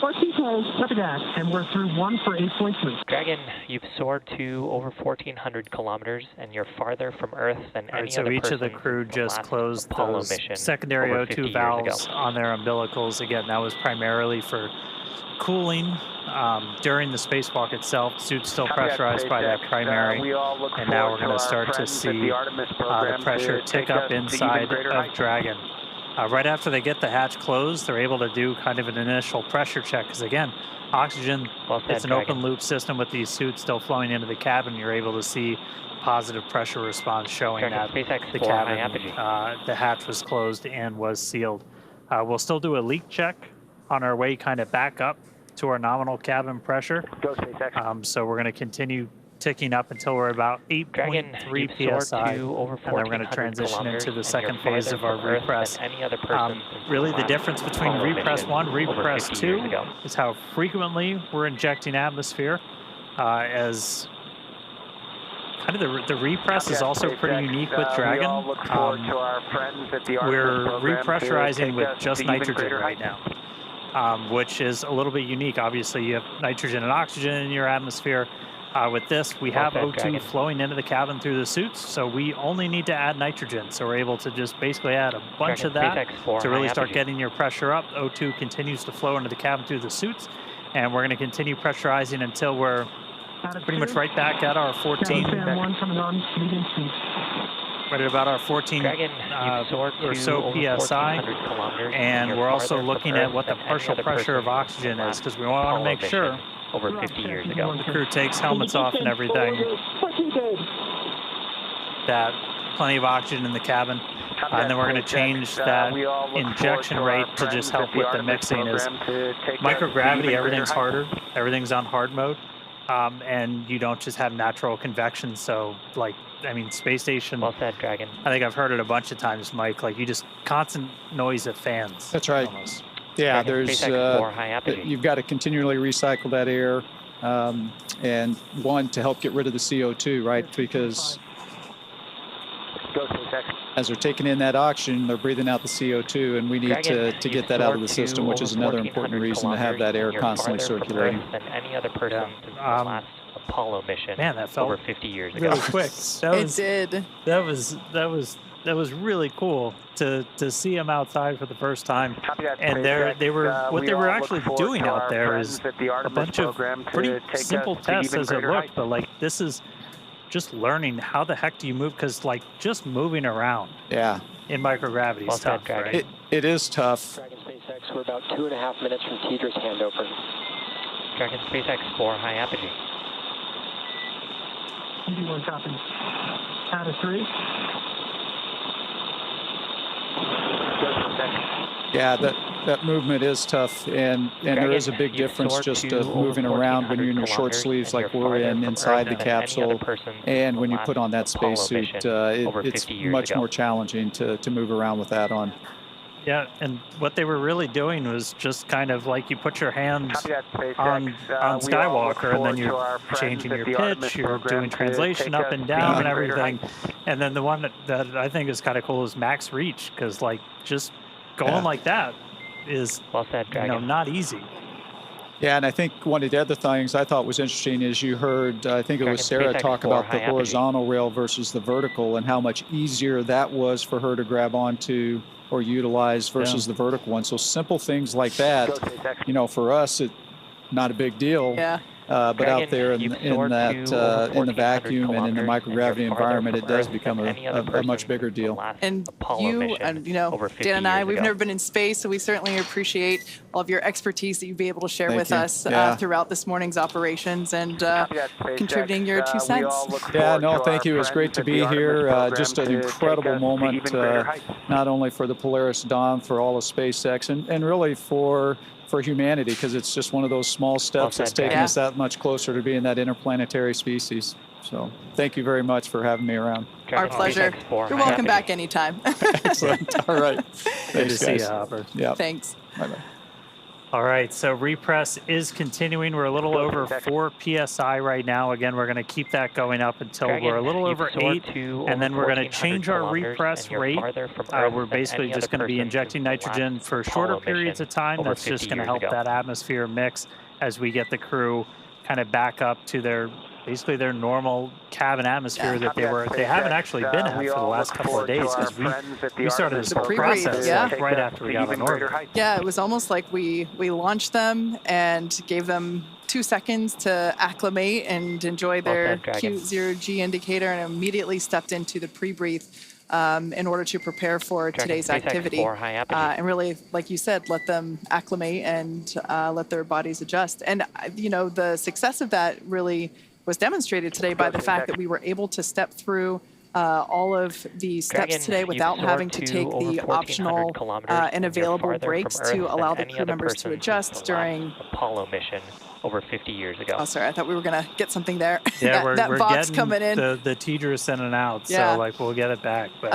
14 closed. Copy that. And we're through 1 for 8.3. Dragon, you've soared to over 1,400 kilometers, and you're farther from Earth than any so other each person of the crew just closed Apollo those mission secondary O2 valves on their umbilicals. Again, that was primarily for cooling. During the spacewalk itself, suit's still pressurized by that primary, and now we're going to start to see the pressure tick up inside of Dragon. Right after they get the hatch closed, they're able to do kind of an initial pressure check, because again, oxygen, it's an open loop system with these suits still flowing into the cabin. You're able to see positive pressure response showing that the cabin, the hatch was closed and was sealed. We'll still do a leak check on our way kind of back up to our nominal cabin pressure. Go SpaceX. So we're going to continue ticking up until we're about 8.3 psi, and then we're going to transition into the second phase of our repress. Really, the difference between repress 1, repress 2 is how frequently we're injecting atmosphere, as kind of the repress is also pretty unique with Dragon. We're repressurizing with just nitrogen right now, which is a little bit unique. Obviously, you have nitrogen and oxygen in your atmosphere. With this, we have O2 flowing into the cabin through the suits, so we only need to add nitrogen. So we're able to just basically add a bunch of that to really start getting your pressure up. O2 continues to flow into the cabin through the suits, and we're going to continue pressurizing until we're pretty much right back at our 14. Right at about our 14 or so PSI, and we're also looking at what the partial pressure of oxygen is, because we want to make sure over 50 years ago. The crew takes helmets off and everything, that plenty of oxygen in the cabin. And then we're going to change that injection rate to just help with the mixing. Is microgravity, everything's harder, everything's on hard mode, and you don't just have natural convection. So, like, I mean, space station. Well said, Dragon. I think I've heard it a bunch of times, Mike. Like, you just constant noise of fans. That's right. Almost. Yeah, there's you've got to continually recycle that air, and one, to help get rid of the CO2, right? Because as they're taking in that oxygen, they're breathing out the CO2, and we need to get that out of the system, which is another important reason to have that air constantly circulating. Than any other person since the last Apollo mission. Man, that felt over 50 years ago. Really quick. It did. That was really cool to see them outside for the first time. And they were actually doing out there is a bunch of pretty simple tests as it looked, but like this is just learning how the heck do you move, because like just moving around in microgravity is tough, right? It is tough. Dragon SpaceX, we're about 2.5 minutes from Tedra's handover. Dragon SpaceX 4, high apogee. 1 copy. Out of 3. Yeah, that movement is tough, and there is a big difference just moving around when you're in your short sleeves like we're inside the capsule, and when you put on that spacesuit, it's much more challenging to move around with that on. Yeah, and what they were really doing was just kind of like you put your hands on Skywalker, and then you're changing your pitch, you're doing translation up and down and everything. And then the one that I think is kind of cool is max reach, because like just going like that is not easy. Yeah, and I think one of the other things I thought was interesting is you heard, I think it was Sarah, talk about the horizontal rail versus the vertical, and how much easier that was for her to grab onto or utilize versus the vertical one. So simple things like that, for us, not a big deal. Yeah. But out there in the vacuum and in the microgravity environment, it does become a much bigger deal. And you, and Dan and I, we've never been in space, so we certainly appreciate all of your expertise that you'd be able to share with us throughout this morning's operations, and contributing your 2 cents. Yeah, no, thank you. It was great to be here. Just an incredible moment, not only for the Polaris Dawn, for all of SpaceX, and really for humanity, because it's just one of those small steps that's taking us that much closer to being that interplanetary species. So thank you very much for having me around. Our pleasure. You're welcome back anytime. Excellent. All right. Good to see you, Hopper. Yeah. Thanks. Bye-bye. All right, so repress is continuing. We're a little over 4 PSI right now. Again, we're going to keep that going up until we're a little over 8, and then we're going to change our repress rate. We're basically just going to be injecting nitrogen for shorter periods of time. That's just going to help that atmosphere mix as we get the crew kind of back up to their normal cabin atmosphere that they haven't actually been at for the last couple of days, because we started this whole process right after we got on orbit. Yeah, it was almost like we launched them and gave them 2 seconds to acclimate and enjoy their cute 0G indicator, and immediately stepped into the pre-breathe in order to prepare for today's activity. And really, like you said, let them acclimate and let their bodies adjust. And, the success of that really was demonstrated today by the fact that we were able to step through all of the steps today without having to take the optional and available breaks to allow the crew members to adjust during Apollo mission over 50 years ago. Oh, sorry, I thought we were gonna get something there. Yeah, that we're box getting coming in. the TDRS in and out, Yeah. so like we'll get it back. But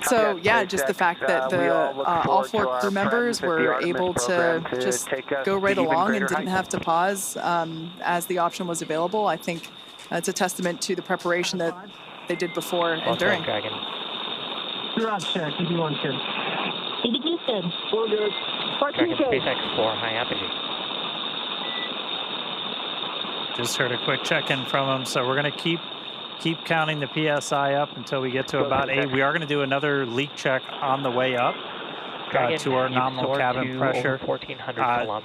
so yeah, just the fact that all 4 crew members were able to just go right along and didn't have to pause as the option was available. I think it's a testament to the preparation that they did before and during. Dragon. You're on check. EV1 good. EV2 good. We're good. Dragon SpaceX 4 high apogee. just heard a quick check-in from him, so we're going to keep counting the PSI up until we get to about 8. We are going to do another leak check on the way up to our nominal cabin pressure.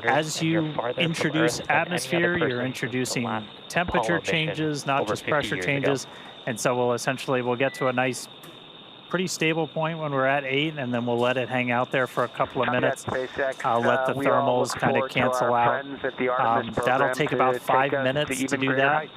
As you introduce atmosphere, you're introducing temperature changes, not just pressure changes. And so we'll get to a nice, pretty stable point when we're at 8, and then we'll let it hang out there for a couple of minutes. I'll let the thermals kind of cancel out. That'll take about 5 minutes to do that.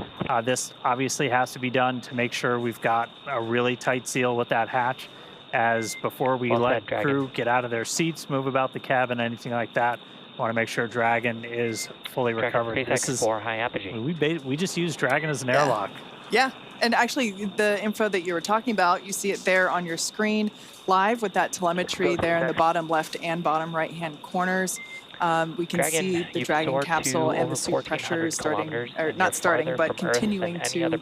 This obviously has to be done to make sure we've got a really tight seal with that hatch, as before we let crew get out of their seats, move about the cabin, anything like that. I want to make sure Dragon is fully recovered. This is high apogee. We just use Dragon as an airlock. Yeah. And actually, the info that you were talking about, you see it there on your screen live with that telemetry there in the bottom left and bottom right-hand corners. We can see the Dragon capsule and the suit pressure starting, or not starting, but continuing to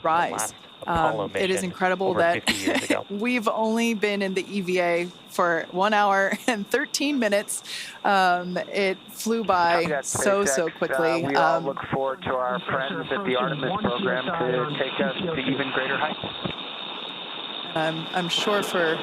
rise. It is incredible that we've only been in the EVA for 1 hour and 13 minutes. It flew by so quickly. We all look forward to our friends at the Artemis program to take us to even greater heights. I'm sure for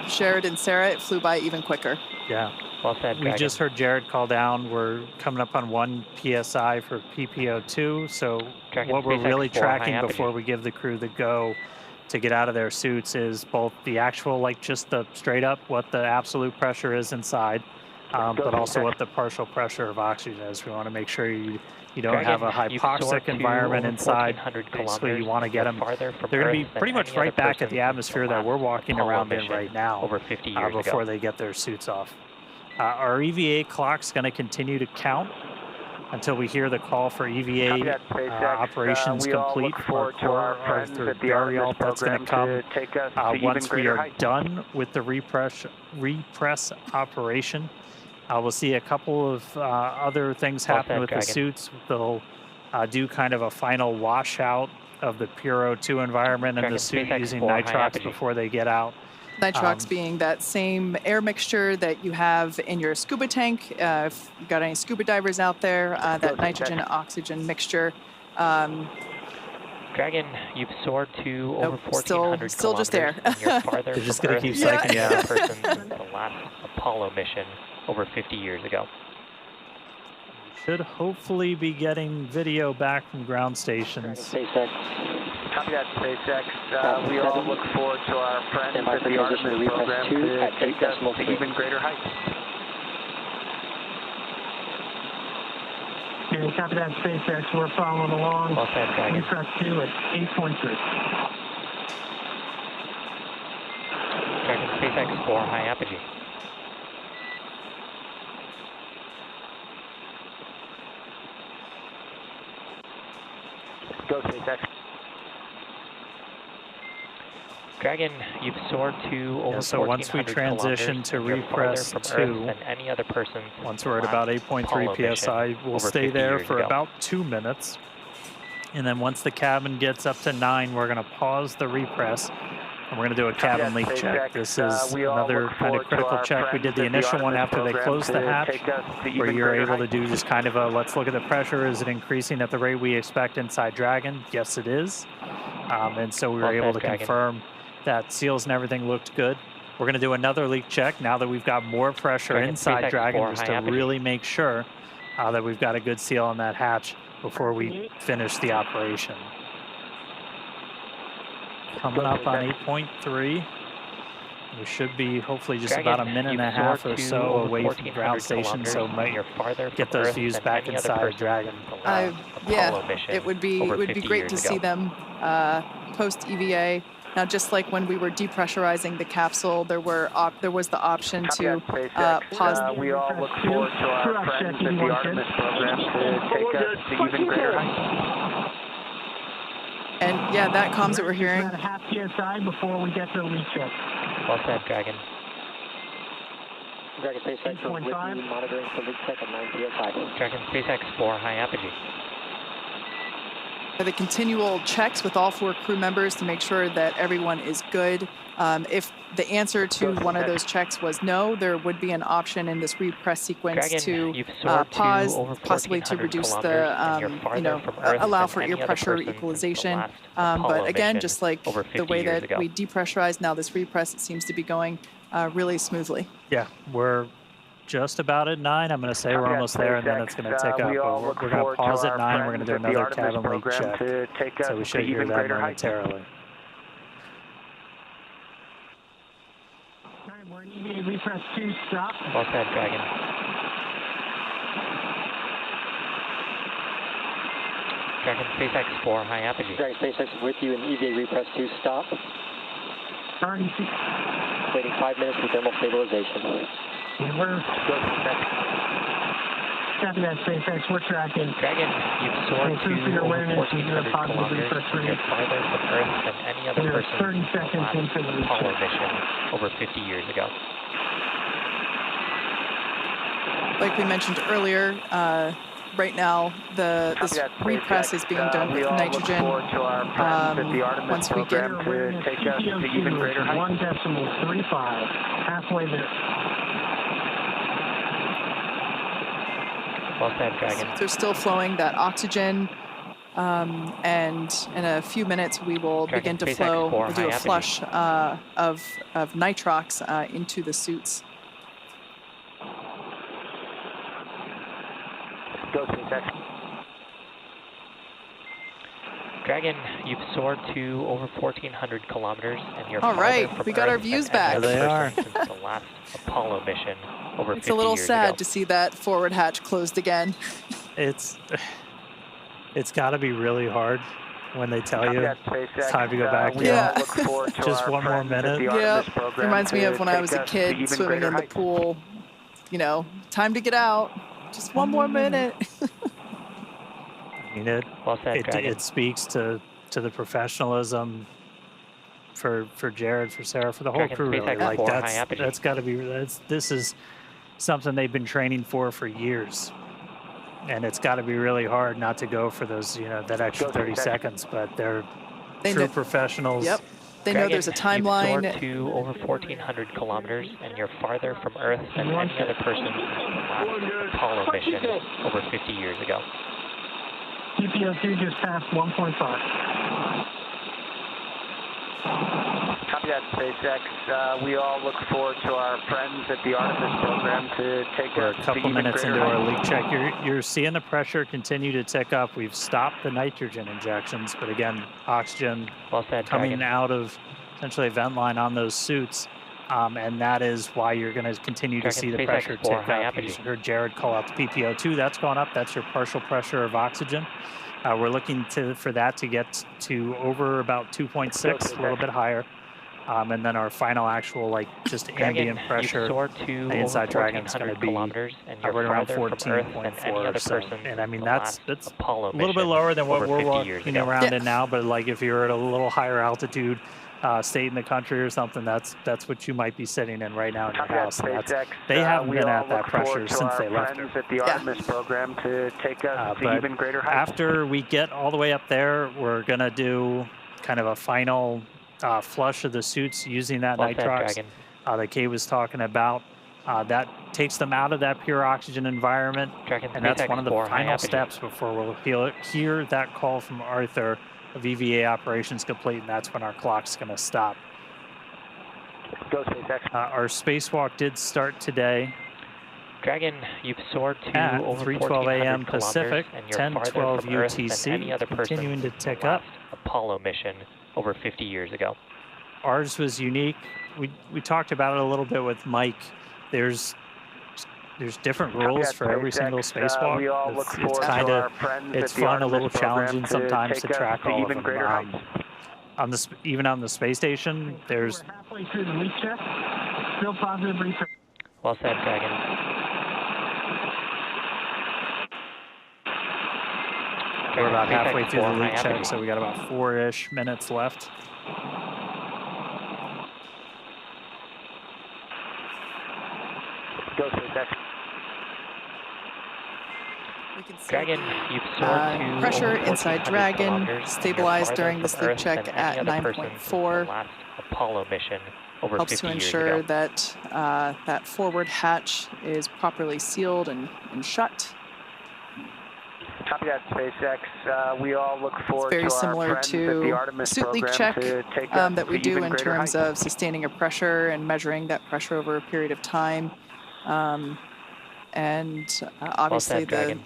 Jared and Sarah, it flew by even quicker. Yeah. Well said, we just heard Jared call down. We're coming up on 1 PSI for PPO2. So what we're really tracking before we give the crew the go to get out of their suits is both the actual, like just the straight up, what the absolute pressure is inside, but also what the partial pressure of oxygen is. We want to make sure you don't have a hypoxic environment inside. Basically, you want to get them. They're going to be pretty much right back at the atmosphere that we're walking around in right now over 50 years before they get their suits off. Our EVA clock's going to continue to count until we hear the call for EVA operations complete for Arthur Burial. That's going to come once we are done with the repress operation. We'll see a couple of other things happen with the suits. They'll do kind of a final washout of the Puro 2 environment and the suit using nitrox before they get out. Nitrox being that same air mixture that you have in your scuba tank. If you've got any scuba divers out there, that nitrogen-oxygen mixture. Dragon, you've soared to over 1,400 still just air. They're just going to keep psyching you out. Person since the last Apollo mission over 50 years ago. Should hopefully be getting video back from ground stations. SpaceX. Copy that, SpaceX. We all look forward to our friends at the Artemis program to take us to even greater heights. Okay, copy that, SpaceX. We're following along. Well said, Dragon. Ingress 2 at 8.3. Dragon SpaceX 4 high apogee. Go, SpaceX. Dragon, you've soared to over so once we transition to repress 2, than any other person once we're at about 8.3 PSI, we'll stay there for about 2 minutes. And then once the cabin gets up to 9, we're going to pause the repress. And we're going to do a cabin leak check. This is another kind of critical check. We did the initial one after they closed the hatch, where you're able to do just kind of a, let's look at the pressure. Is it increasing at the rate we expect inside Dragon? Yes, it is. And so we were able to confirm that seals and everything looked good. We're going to do another leak check now that we've got more pressure inside Dragon, just to really make sure that we've got a good seal on that hatch before we finish the operation. Coming up on 8.3. We should be hopefully just about a minute and a half or so away from ground station, so might get those views back inside Dragon. Yeah, it would be great to see them post EVA Now, just like when we were depressurizing the capsule, there was the option to pause. We all look forward to our friends at the Artemis program to take us to even greater heights. And yeah, that comms that we're hearing. About a half PSI before we get to the leak check. Well said, Dragon. Dragon SpaceX with you, monitoring for leak check at 9 PSI. Dragon SpaceX 4, high apogee. The continual checks with all 4 crew members to make sure that everyone is good. If the answer to one of those checks was no, there would be an option in this repress sequence Dragon, to pause, possibly to reduce the, allow for ear pressure equalization. But again, just like the way that we depressurized, now this repress, it seems to be going really smoothly. Yeah, we're just about at 9. I'm going to say we're almost there, and then it's going to tick up. We're going to pause at 9. We're going to do another cabin leak check. So we should hear that momentarily. We're in EVA repress 2, stop. Well said, Dragon. Dragon SpaceX 4, high apogee. Dragon SpaceX with you in EVA repress 2, stop. Waiting 5 minutes for thermal stabilization. We're copy that, SpaceX. We're tracking. Dragon, you've soared to over 1,400 kilometers. You're farther from Earth than any other person 30 seconds into the Apollo mission over 50 years ago. Like we mentioned earlier, right now this repress is being done with nitrogen. Once we get to take us to even greater heights. 1.35, halfway there. Well said, Dragon. They're still flowing that oxygen, and in a few minutes we will begin to flow. We'll do a flush of nitrox into the suits. Go, SpaceX. Dragon, you've soared to over 1,400 kilometers, and you're all right. From We got our views back. There they are. Since the last Apollo mission over 50 years ago. It's a little sad to see that forward hatch closed again. It's got to be really hard when they tell you it's time to go back. Yeah. Just one more minute. Yeah. Reminds me of when I was a kid swimming in the pool. You know, time to get out. Just one more minute. I mean, it speaks to the professionalism for Jared, for Sarah, for the whole crew. Really. Like that's got to be. This is something they've been training for years, and it's got to be really hard not to go for those, that extra 30 seconds. But they're true professionals. Yep. They know there's a timeline. You've soared to over 1,400 kilometers, and you're farther from Earth than any other person since the last Apollo mission over 50 years ago. TPO2 just passed 1.5. Copy that, SpaceX. We all look forward to our friends at the Artemis program to take us a couple minutes into our leak check. You're seeing the pressure continue to tick up. We've stopped the nitrogen injections, but again, oxygen coming out of essentially a vent line on those suits. And that is why you're going to continue to see the pressure tick up. You heard Jared call out the PPO2. That's gone up. That's your partial pressure of oxygen. We're looking for that to get to over about 2.6, a little bit higher. And then our final actual, just ambient pressure inside Dragon's going to be right around 14.4. So, and I mean, that's a little bit lower than what we're walking around in now. But if you're at a little higher altitude state in the country or something, that's what you might be sitting in right now in your house. And they haven't been at that pressure since they left her. At the Artemis program to take us to even greater heights. After we get all the way up there, we're going to do kind of a final flush of the suits using that nitrox that Kay was talking about. That takes them out of that pure oxygen environment, and that's one of the final steps before we'll hear that call from Arthur of EVA operations complete, and that's when our clock's going to stop. Go, SpaceX. Our spacewalk did start today. Dragon, you've soared to at over 3:12 a.m. Pacific, and you're 10:12 UTC, any other continuing to tick up. Apollo mission over 50 years ago. Ours was unique. We talked about it a little bit with Mike. There's different rules for every single spacewalk. It's fun, a little challenging sometimes to track all of them. even on the space station, there's... We're halfway through the leak check. Still positive research. Well said, Dragon. We're about halfway through the SpaceX leak check, apogee. so we got about 4-ish minutes left. Go SpaceX. We can see Dragon, you've soared to pressure over inside 1,400 Dragon, kilometers, stabilized and you're during farther this from leak Earth check than at any other person since the 9.4. last Apollo mission over Helps 50 to years ensure ago. that that forward hatch is properly sealed and shut. Copy that, SpaceX. We all look It's forward very to similar our friends at the to Artemis suit leak program check to take us that we to do even in greater terms heights. of sustaining a pressure and measuring that pressure over a period of time. Obviously the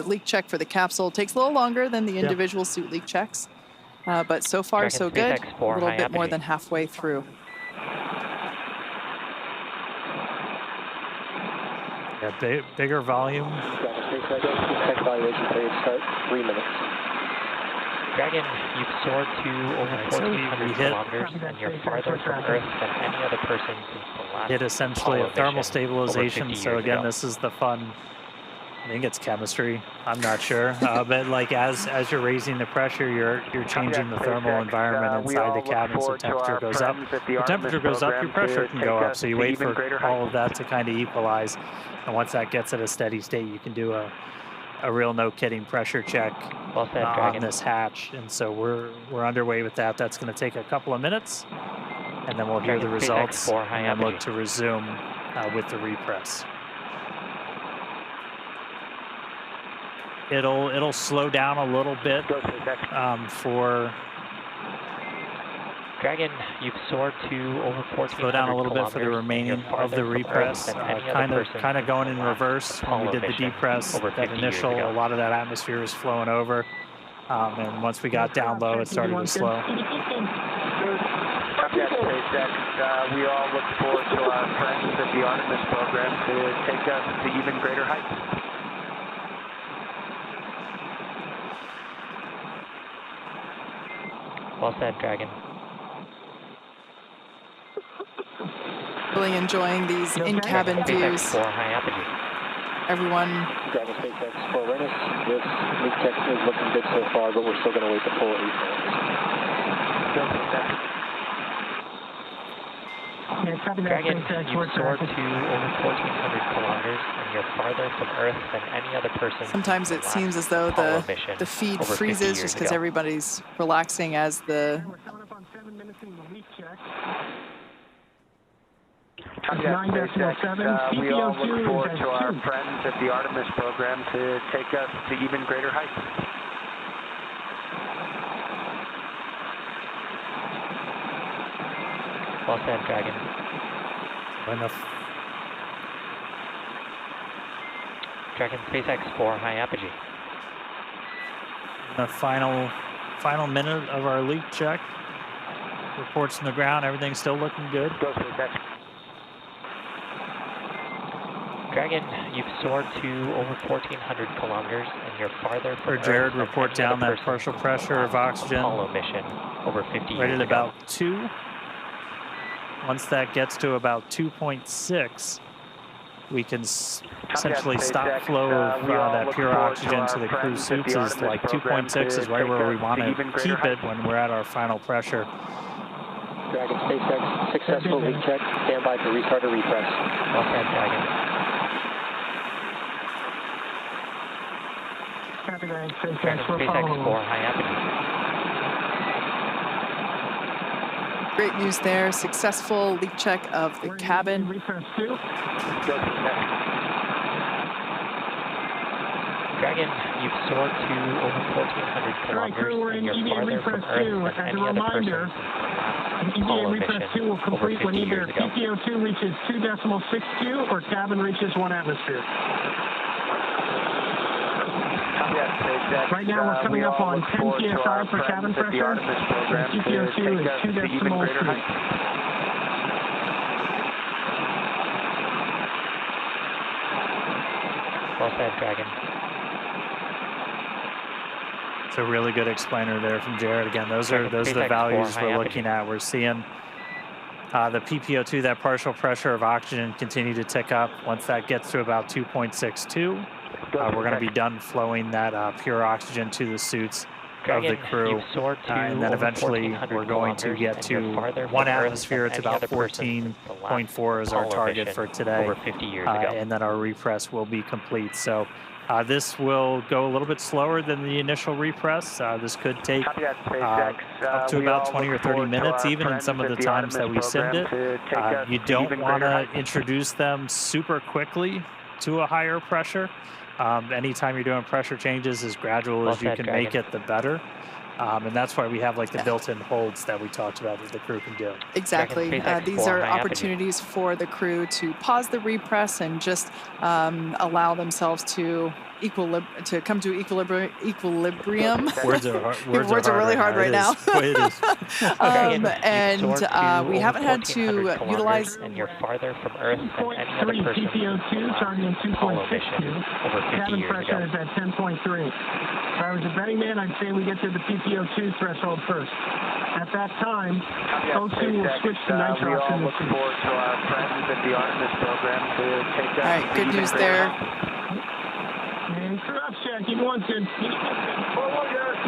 leak check for the capsule takes a little longer than the individual suit leak checks. But so far, Dragon so good. SpaceX A 4 little high bit more apogee. than halfway through. Yeah, bigger volume. SpaceX evaluation period start 3 minutes. Dragon, you've soared to over So 1,400 we hit- kilometers, and you're farther from Earth than any other person since the last Hit essentially a Apollo thermal mission over stabilization. 50 So years again, ago. this is the fun. I think it's chemistry. I'm not sure, but like as you're raising the pressure, you're changing the thermal environment inside the cabin. So temperature goes up. The temperature goes up, your pressure can go up. So you wait for all of that to kind of equalize, and once that gets at a steady state, you can do a real no kidding pressure check Well said, on Dragon. this hatch. And so we're underway with that. That's going to take a couple of minutes, and then we'll hear the Dragon SpaceX results 4 high and look apogee. to resume with the repress. It'll slow down a little bit Go SpaceX. for Dragon, you've soared to over 1,400 slow down a little bit for the kilometers, and remaining you're of the farther from Earth repress. than any other person Kind of since going the in last reverse when we Apollo did the mission depress. over That 50 initial, years a ago. lot of that atmosphere was flowing over, and once we got down low, it started to slow. Copy that, SpaceX. We all look forward to our friends at the Artemis program to take us to even greater heights. Well said, Dragon. Really enjoying these in-cabin Dragon SpaceX views. 4 high apogee. Everyone Dragon SpaceX for awareness. This leak check is looking good so far, but we're still going to wait the full 8 minutes. Go SpaceX. Yeah, copy that, Dragon, SpaceX. you've We're soared tracking. to over 1,400 kilometers, and you're farther from Earth than any other person. sometimes since it the seems last as though Apollo mission the feed over 50 freezes years just because ago. everybody's relaxing as the We're coming up on 7 minutes in the leak check. Copy that, 9.7. SpaceX. We all CPO2 look forward is to at our 2. friends at the Artemis program to take us to even greater heights. Well said, Dragon. Enough. Dragon SpaceX 4 high apogee. The final minute of our leak check. Reports from the ground, everything's still looking good. Go SpaceX. Dragon, you've soared to over 1,400 kilometers, and you're farther from For Jared, Earth than report any down other that person partial since pressure the of last oxygen. Apollo mission over 50 Right years at ago. about 2. Once that gets to about 2.6, we can essentially stop flow of that pure oxygen to the crew suits. Is like 2.6 is right where we want to keep it when we're at our final pressure. Dragon SpaceX, successful leak check. Stand by to restart or repress. Well said, Dragon. Copy that, Dragon SpaceX. We're SpaceX following. 4 high apogee. great news there. Successful leak check of the We're in cabin. repress 2. Go SpaceX. Dragon, you've soared to over 1,400 kilometers, crew, we're and in you're EVA farther from repress Earth 2. than As a any other person reminder, since the last EVA Apollo repress mission 2 will over complete 50 when either years ago. CPO2 reaches 2.62 or cabin reaches 1 atmosphere. Copy that, SpaceX. Right now we're coming we up all on look 10 forward to PSI our for cabin friends at the pressure, Artemis program and to CPO2 take is us to even 2.3. greater heights. Well said, Dragon. It's a really good explainer there from Jared. Again, those are the values we're looking at. We're seeing the PPO2, that partial pressure of oxygen, continue to tick up. Once that gets to about 2.62, we're going to be done flowing that pure oxygen to the suits of the crew, and then eventually we're going to get to 1 atmosphere. It's about 14.4 is our target for today, over 50 years ago. And then our repress will be complete. So this will go a little bit slower than the initial repress. This could take up to about 20 or 30 minutes, even in some of the times that we send it. You don't want to introduce them super quickly to a higher pressure. Anytime you're doing pressure changes, as gradual as you can make it, the better. And that's why we have like the built-in holds that we talked about that the crew can do. Exactly. These are opportunities for the crew to pause the repress and just allow themselves to come to equilibrium. Words are really hard right now. It is. And we haven't had to utilize. And you're farther from Earth than any other person. PPO2 targeting 2.62. Over 50 Cabin years pressure ago. is at 10.3. If I was a betting man, I'd say we get to the PPO2 threshold first. At that time, O2 will switch to nitrox in the suit. Forward to our friends at the Artemis program to take us. All right, good news there. And crew up, check. Give me one, two.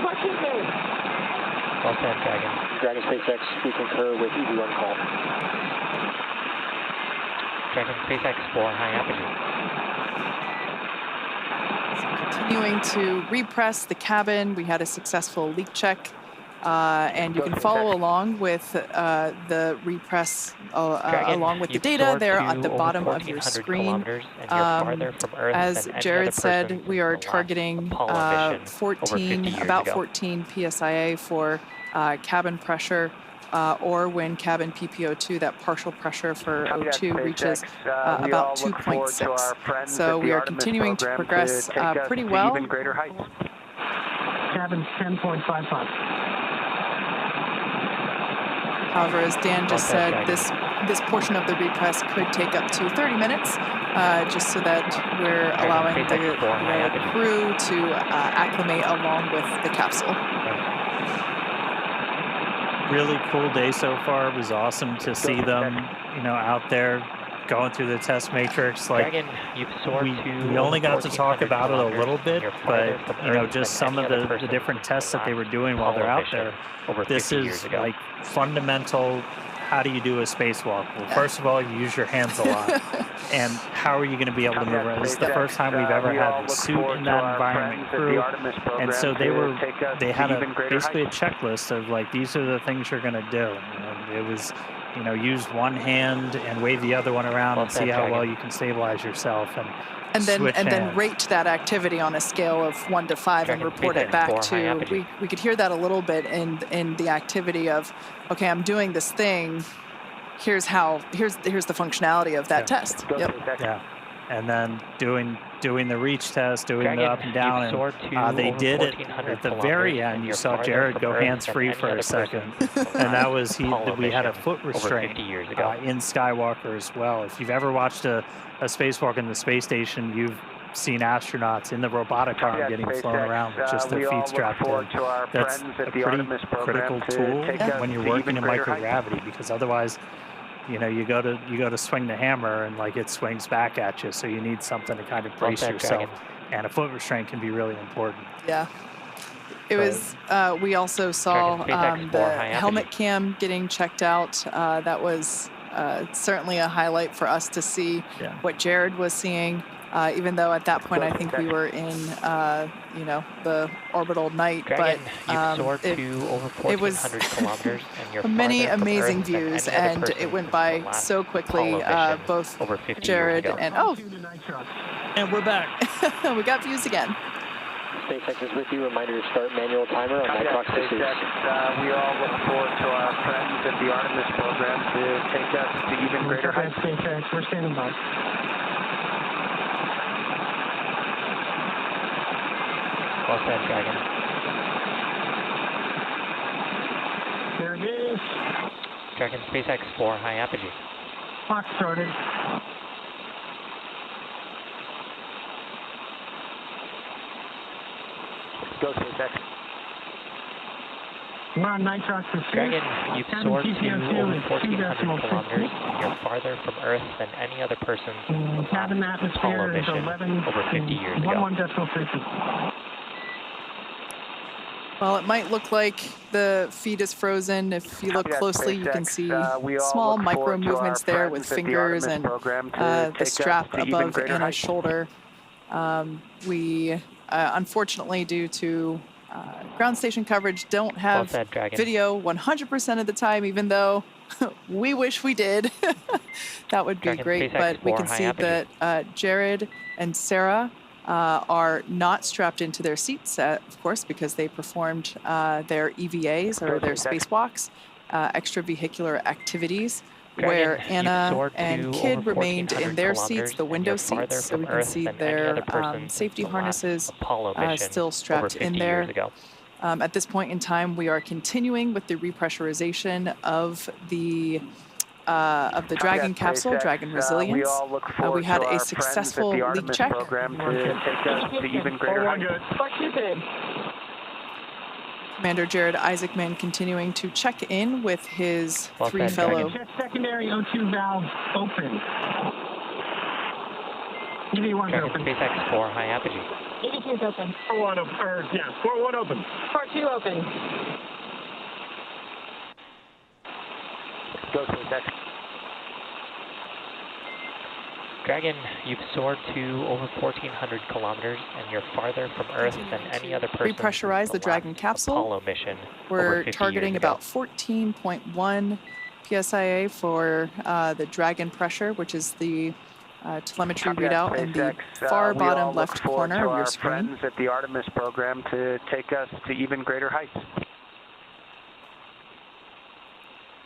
What's his name? Well said, Dragon. Dragon SpaceX, we concur with EV1 call. Dragon SpaceX 4, high apogee. Continuing to repress the cabin. We had a successful leak check, and you can follow along with the repress along with the data there at the bottom of your screen. As Jared said, we are targeting about 14 psia for cabin pressure, or when cabin PPO2, that partial pressure for O2 reaches about 2.6. So we are continuing to progress pretty well. Even greater heights. Cabin's 10.55. However, as Dan just said, this portion of the repress could take up to 30 minutes, just so that we're allowing the crew to acclimate along with the capsule. Really cool day so far. It was awesome to see them, out there going through the test matrix. Like, we only got to talk about it a little bit, but just some of the different tests that they were doing while they're out there. This is like fundamental. How do you do a spacewalk? Well, first of all, you use your hands a lot. And how are you going to be able to move around? This is the first time we've ever had the suit in that environment crew. And so they had basically a checklist of like, these are the things you're going to do. And it was, use one hand and wave the other one around and see how well you can stabilize yourself. And then rate that activity on a scale of 1 to 5 and report it back to. We could hear that a little bit in the activity of, okay, I'm doing this thing. Here's the functionality of that test. Yep. Yeah, and then doing the reach test, doing the up and down, and they did it at the very end. You saw Jared go hands-free for a second, and that was we had a foot restraint in Skywalker as well. If you've ever watched a spacewalk in the space station, you've seen astronauts in the robotic arm getting flown around with just their feet strapped in. That's a pretty critical tool when you're working in microgravity, because otherwise, you go to swing the hammer and like it swings back at you. So you need something to kind of brace yourself, and a foot restraint can be really important. Yeah. It was. We also saw the helmet cam getting checked out. That was certainly a highlight for us to see what Jared was seeing. Even though at that point I think we were in, the orbital night, but it was many amazing views, and it went by so quickly. Both Jared and and we're back. We got views again. SpaceX is with you. Reminder to start manual timer on nitrox pursuits. We all look forward to our friends at the Artemis program to take us to even greater heights. SpaceX, we're standing by. Well said, Dragon. There it is. Dragon SpaceX 4, high apogee. Clock started. Go SpaceX. We're on nitrox pursuit. Dragon, you've soared to over 1,400 kilometers, and you're farther from Earth than any other person since the cabin last atmosphere Apollo is mission 11 over 50 years ago. 11.3. Well, it might look like the feed is frozen. If you look closely, you can see small micro movements there with fingers and the strap above Anna's shoulder. We, unfortunately, due to ground station coverage, don't have video 100% of the time, even though we wish we did. That would be great, but we can see that Jared and Sarah are not strapped into their seats, of course, because they performed their EVAs, or their spacewalks, extravehicular activities, where Anna and Kid remained in their seats, the window seats, so we can see their safety harnesses still strapped in there. At this point in time, we are continuing with the repressurization of the Dragon capsule, Dragon Resilience. We had a successful leak check. Commander Jared Isaacman continuing to check in with his three fellow. Secondary O2 valve open. EV1's open. SpaceX 4 high apogee. EV2's open. 4-1 open. 4-1 open. 4-2 open. Go SpaceX. Dragon, you've soared to over 1,400 kilometers, and you're farther from Earth than any other person. Repressurize the Dragon capsule. Apollo mission. We're targeting about 14.1 psia for the Dragon pressure, which is the telemetry readout in the far bottom left corner of your screen. Friends at the Artemis program to take us to even greater heights.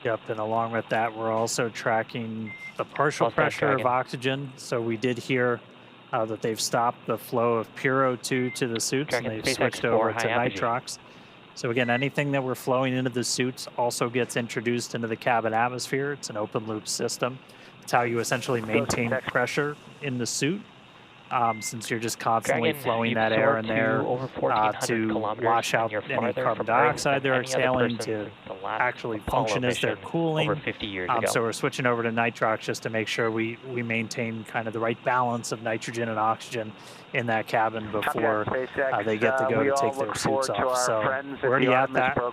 Yep, and along with that, we're also tracking the partial pressure of oxygen. So we did hear that they've stopped the flow of pure O2 to the suits, and they've switched over to nitrox. So again, anything that we're flowing into the suits also gets introduced into the cabin atmosphere. It's an open loop system. It's how you essentially maintain pressure in the suit, since you're just constantly flowing that air in there to wash out any carbon dioxide they're exhaling, to actually function as they're cooling. So we're switching over to nitrox just to make sure we maintain kind of the right balance of nitrogen and oxygen in that cabin before they get to go to take their suits off. So we're already at that for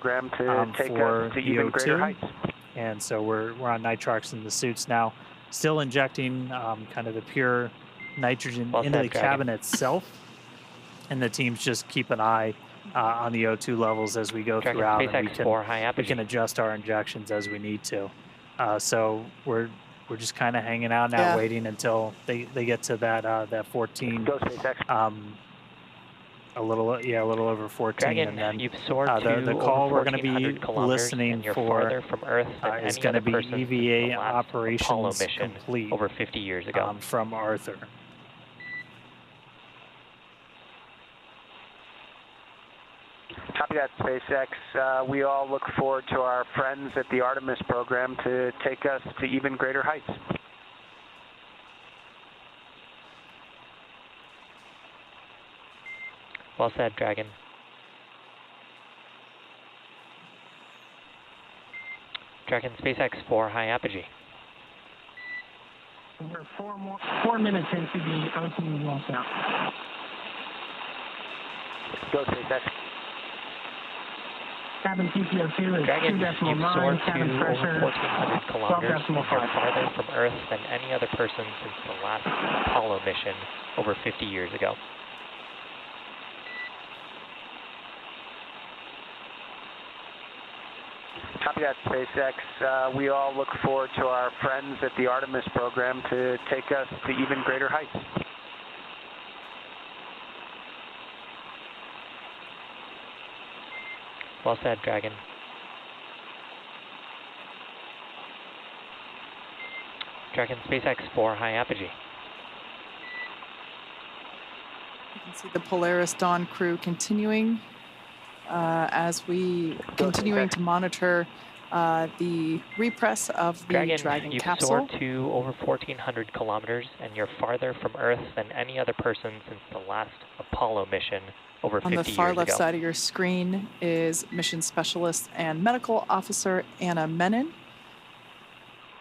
the O2, and so we're on nitrox in the suits now, still injecting kind of the pure nitrogen into the cabin itself, and the teams just keep an eye on the O2 levels as we go throughout, and we can adjust our injections as we need to. So we're just kind of hanging out now, waiting until they get to that 14, a little over 14, Dragon, and then the call we're going to be listening for is going to be EVA operations complete over 50 years ago from Arthur. Copy that, SpaceX. We all look forward to our friends at the Artemis program to take us to even greater heights. Well said, Dragon. Dragon, SpaceX 4 high apogee. We're 4 minutes into the O2 walkout. Go SpaceX. Cabin TPO2 is Dragon, 2.9, cabin pressure 1,400 kilometers, and you're farther from Earth than any other person since the last Apollo mission over 50 years ago. Copy that, SpaceX. We all look forward to our friends at the Artemis program to take us to even greater heights. Well said, Dragon. Dragon, SpaceX 4 high apogee. You can see the Polaris Dawn crew continuing as we continuing to monitor the repress of the Dragon capsule. You've soared to over 1,400 kilometers, and you're farther from Earth than any other person since the last Apollo mission over 50 On years the ago. far left side of your screen is Mission Specialist and Medical Officer Anna Menon.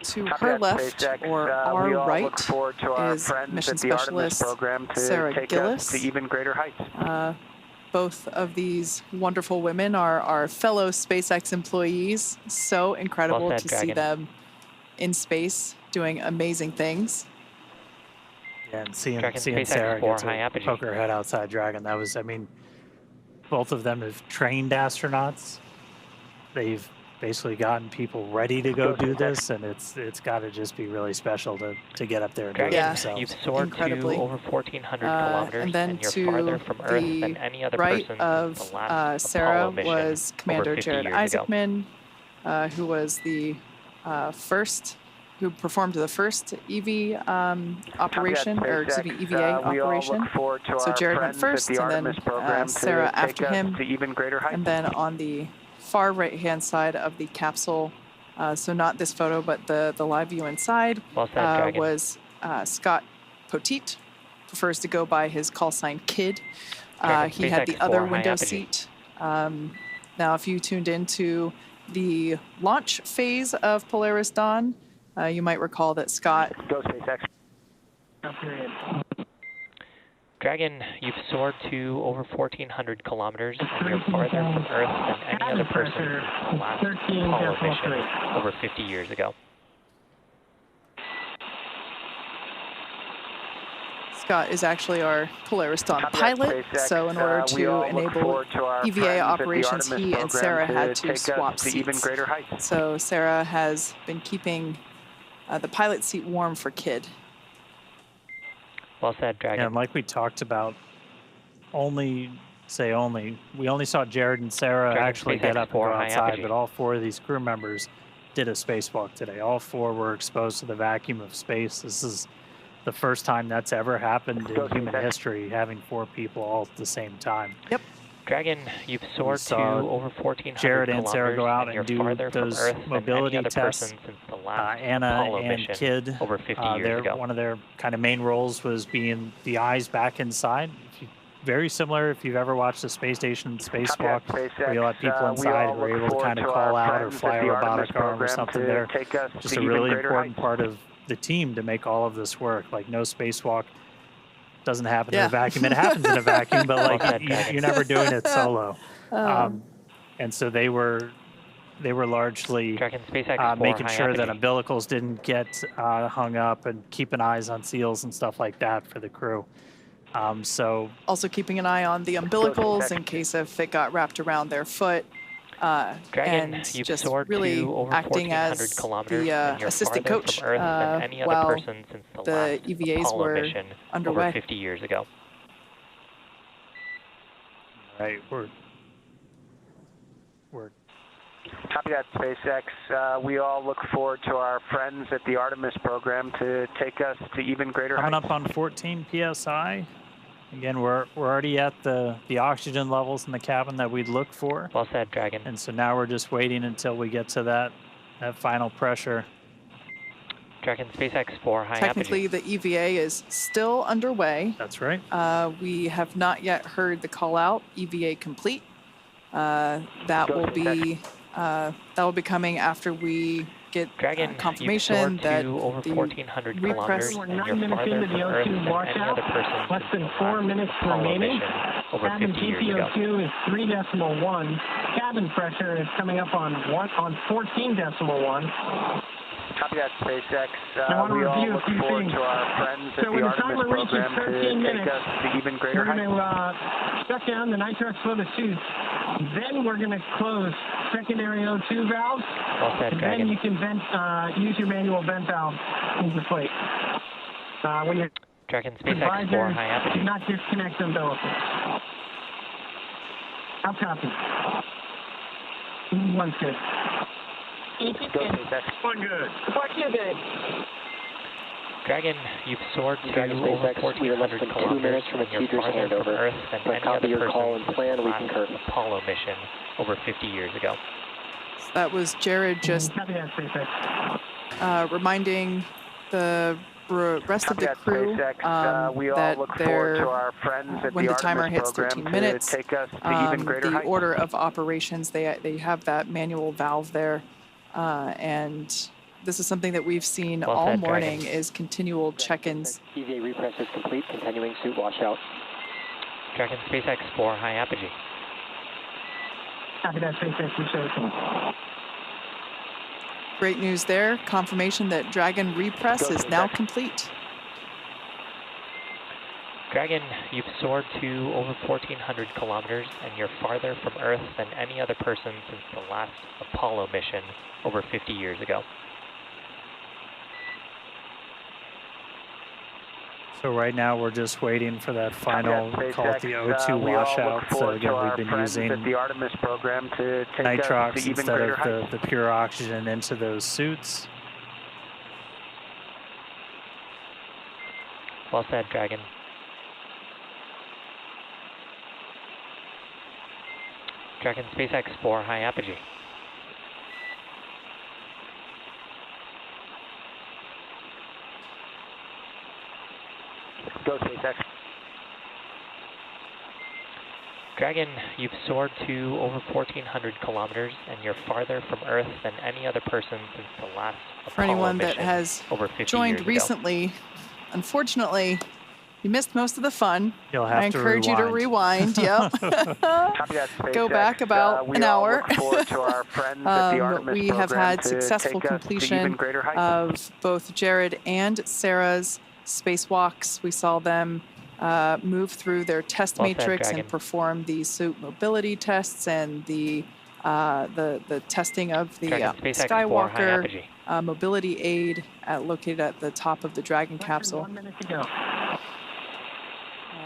To her left, or our right, is Mission Specialist Sarah Gillis. To even greater heights. Both of these wonderful women are our fellow SpaceX employees. So incredible to see them in space doing amazing things. Yeah, and seeing Sarah get to poke her head outside Dragon, that was, I mean, both of them have trained astronauts. They've basically gotten people ready to go do this, and it's got to just be really special to get up there and do it themselves. You've soared to over 1,400 kilometers, and then you're to farther from Earth than any other right person of since the last Sarah Apollo mission was Commander over 50 Jared years ago. Isaacman, who was the who performed the first EV operation, or excuse me, EVA operation. So Jared went first, and then Sarah after him, and then on the far right-hand side of the capsule, so not this photo, but the live view inside, was Scott Poteet, prefers to go by his call sign Kid. He had the other window seat. Now, if you tuned into the launch phase of Polaris Dawn, you might recall that Scott... Go SpaceX. Dragon, you've soared to over 1,400 kilometers, and you're farther from Earth than any other person since the last Apollo mission over 50 years ago. Scott is actually our Polaris Dawn pilot, so in order to enable EVA operations, he and Sarah had to swap seats. So Sarah has been keeping the pilot seat warm for Kid. Well said, Dragon. And like we talked about, we only saw Jared and Sarah actually get up and go outside, but all four of these crew members did a spacewalk today. All four were exposed to the vacuum of space. This is the first time that's ever happened in human history, having four people all at the same time. Yep. Dragon, you've soared to over 1,400 Jared kilometers, and Sarah go out and do those mobility tests. Anna and Kid, over 50 years ago. One of their kind of main roles was being the eyes back inside. Very similar if you've ever watched the space station spacewalk, where you let people inside who are able to kind of call out or fly a robotic arm or something there. Just a really important part of the team to make all of this work. Like, no spacewalk doesn't happen in a vacuum. It happens in a vacuum, but like you're never doing it solo. And so they were largely making sure that umbilicals didn't get hung up and keeping eyes on seals and stuff like that for the crew. So also keeping an eye on the umbilicals in case if it got wrapped around their foot. Dragon, and you've just soared really to over acting as the assistant coach while the EVAs were underway. Over 50 years ago. Right, we're Copy that, SpaceX. We all look forward to our friends at the Artemis program to take us to even greater heights. Coming up on 14 PSI. Again, we're already at the oxygen levels in the cabin that we'd look for. Well said, Dragon. And so now we're just waiting until we get to that final pressure. Dragon, SpaceX 4, high Technically, the EVA is still underway. That's right. We have not yet heard the call out, EVA complete. That will be coming after we get confirmation that over the 1,400 repress. kilometers, We're and 9 you're minutes farther into from the Earth O2 than any washout. other person Less than since 4 minutes Apollo remaining. mission over Cabin 50 years ago. GPO2 is 3.1. Cabin pressure is coming up on 14.1. Copy that, SpaceX. We all look forward to our friends at the Artemis program to take us to even greater heights. We're going to shut down the nitro explosive chutes. Then we're going to close secondary O2 valves. Well said, Dragon. Then you can use your manual vent valve into plate. When you're Dragon, SpaceX 4, high altitude. Do not disconnect umbilicals. How copy? One's good. Go SpaceX. One good. What you good? Dragon, you've soared to Dragon over SpaceX, we are less 1,400 than 2 kilometers, minutes from a and you're teacher's farther from handover. Earth than For a any copy other of your person call and since plan, the we last concur. Apollo mission over 50 years ago. That was Jared just reminding the rest of the crew that when the timer hits 13 minutes, the order of operations, they have that manual valve there. And this is something that we've seen all morning is continual check-ins. EVA repress is complete, continuing suit washout. Dragon SpaceX 4, high apogee. Copy that, SpaceX researching. Great news there. Confirmation that Dragon repress is now complete. Dragon, you've soared to over 1,400 kilometers, and you're farther from Earth than any other person since the last Apollo mission over 50 years ago. So right now we're just waiting for that final, we call it the O2 washout. So again, we've been using nitrox instead of the pure oxygen into those suits. Well said, Dragon. Dragon SpaceX 4, high apogee. Go SpaceX. Dragon, you've soared to over 1,400 kilometers, and you're farther from Earth than any other person since the last For Apollo anyone that mission has over 50 joined years recently, unfortunately, you missed most of the fun. You'll have I encourage you to rewind. Yep. Go back about an hour. We have had successful completion of both Jared and Sarah's spacewalks. We saw them move through their test matrix and perform the suit mobility tests and the testing of the Skywalker mobility aid located at the top of the Dragon capsule. 1 minute to go.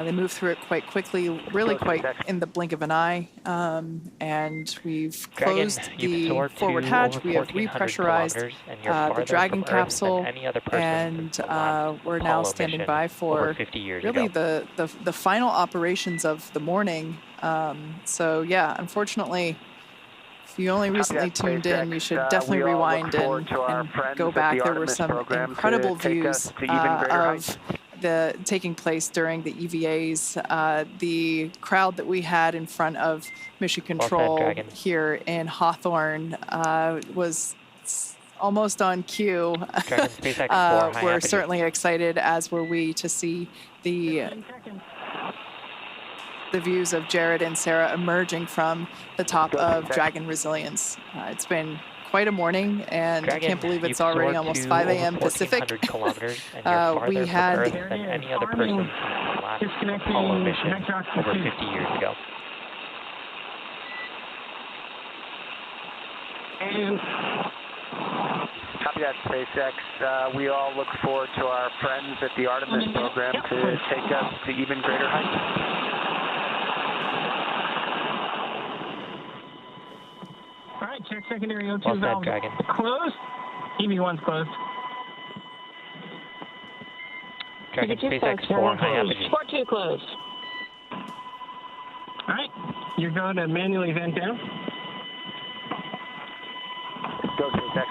They move through it quite quickly, really quite in the blink of an eye. And we've closed the forward hatch. We have repressurized the Dragon capsule, and we're now standing by for really the final operations of the morning. So yeah, unfortunately, if you only recently tuned in, you should definitely rewind and go back. There were some incredible views of taking place during the EVAs. The crowd that we had in front of Mission Control here in Hawthorne was almost on cue. We're certainly excited, as were we, to see the views of Jared and Sarah emerging from the top of Dragon Resilience. It's been quite a morning, and I can't believe it's already almost 5 a.m. Pacific. We had than any other person since the last Apollo mission over 50 years ago. And copy that, SpaceX. We all look forward to our friends at the Artemis program to take us to even greater heights. all right, check secondary O2 valve closed. EV1's closed. Dragon SpaceX 4, high apogee. Port 2 closed. All right, you're going to manually vent down. Go SpaceX.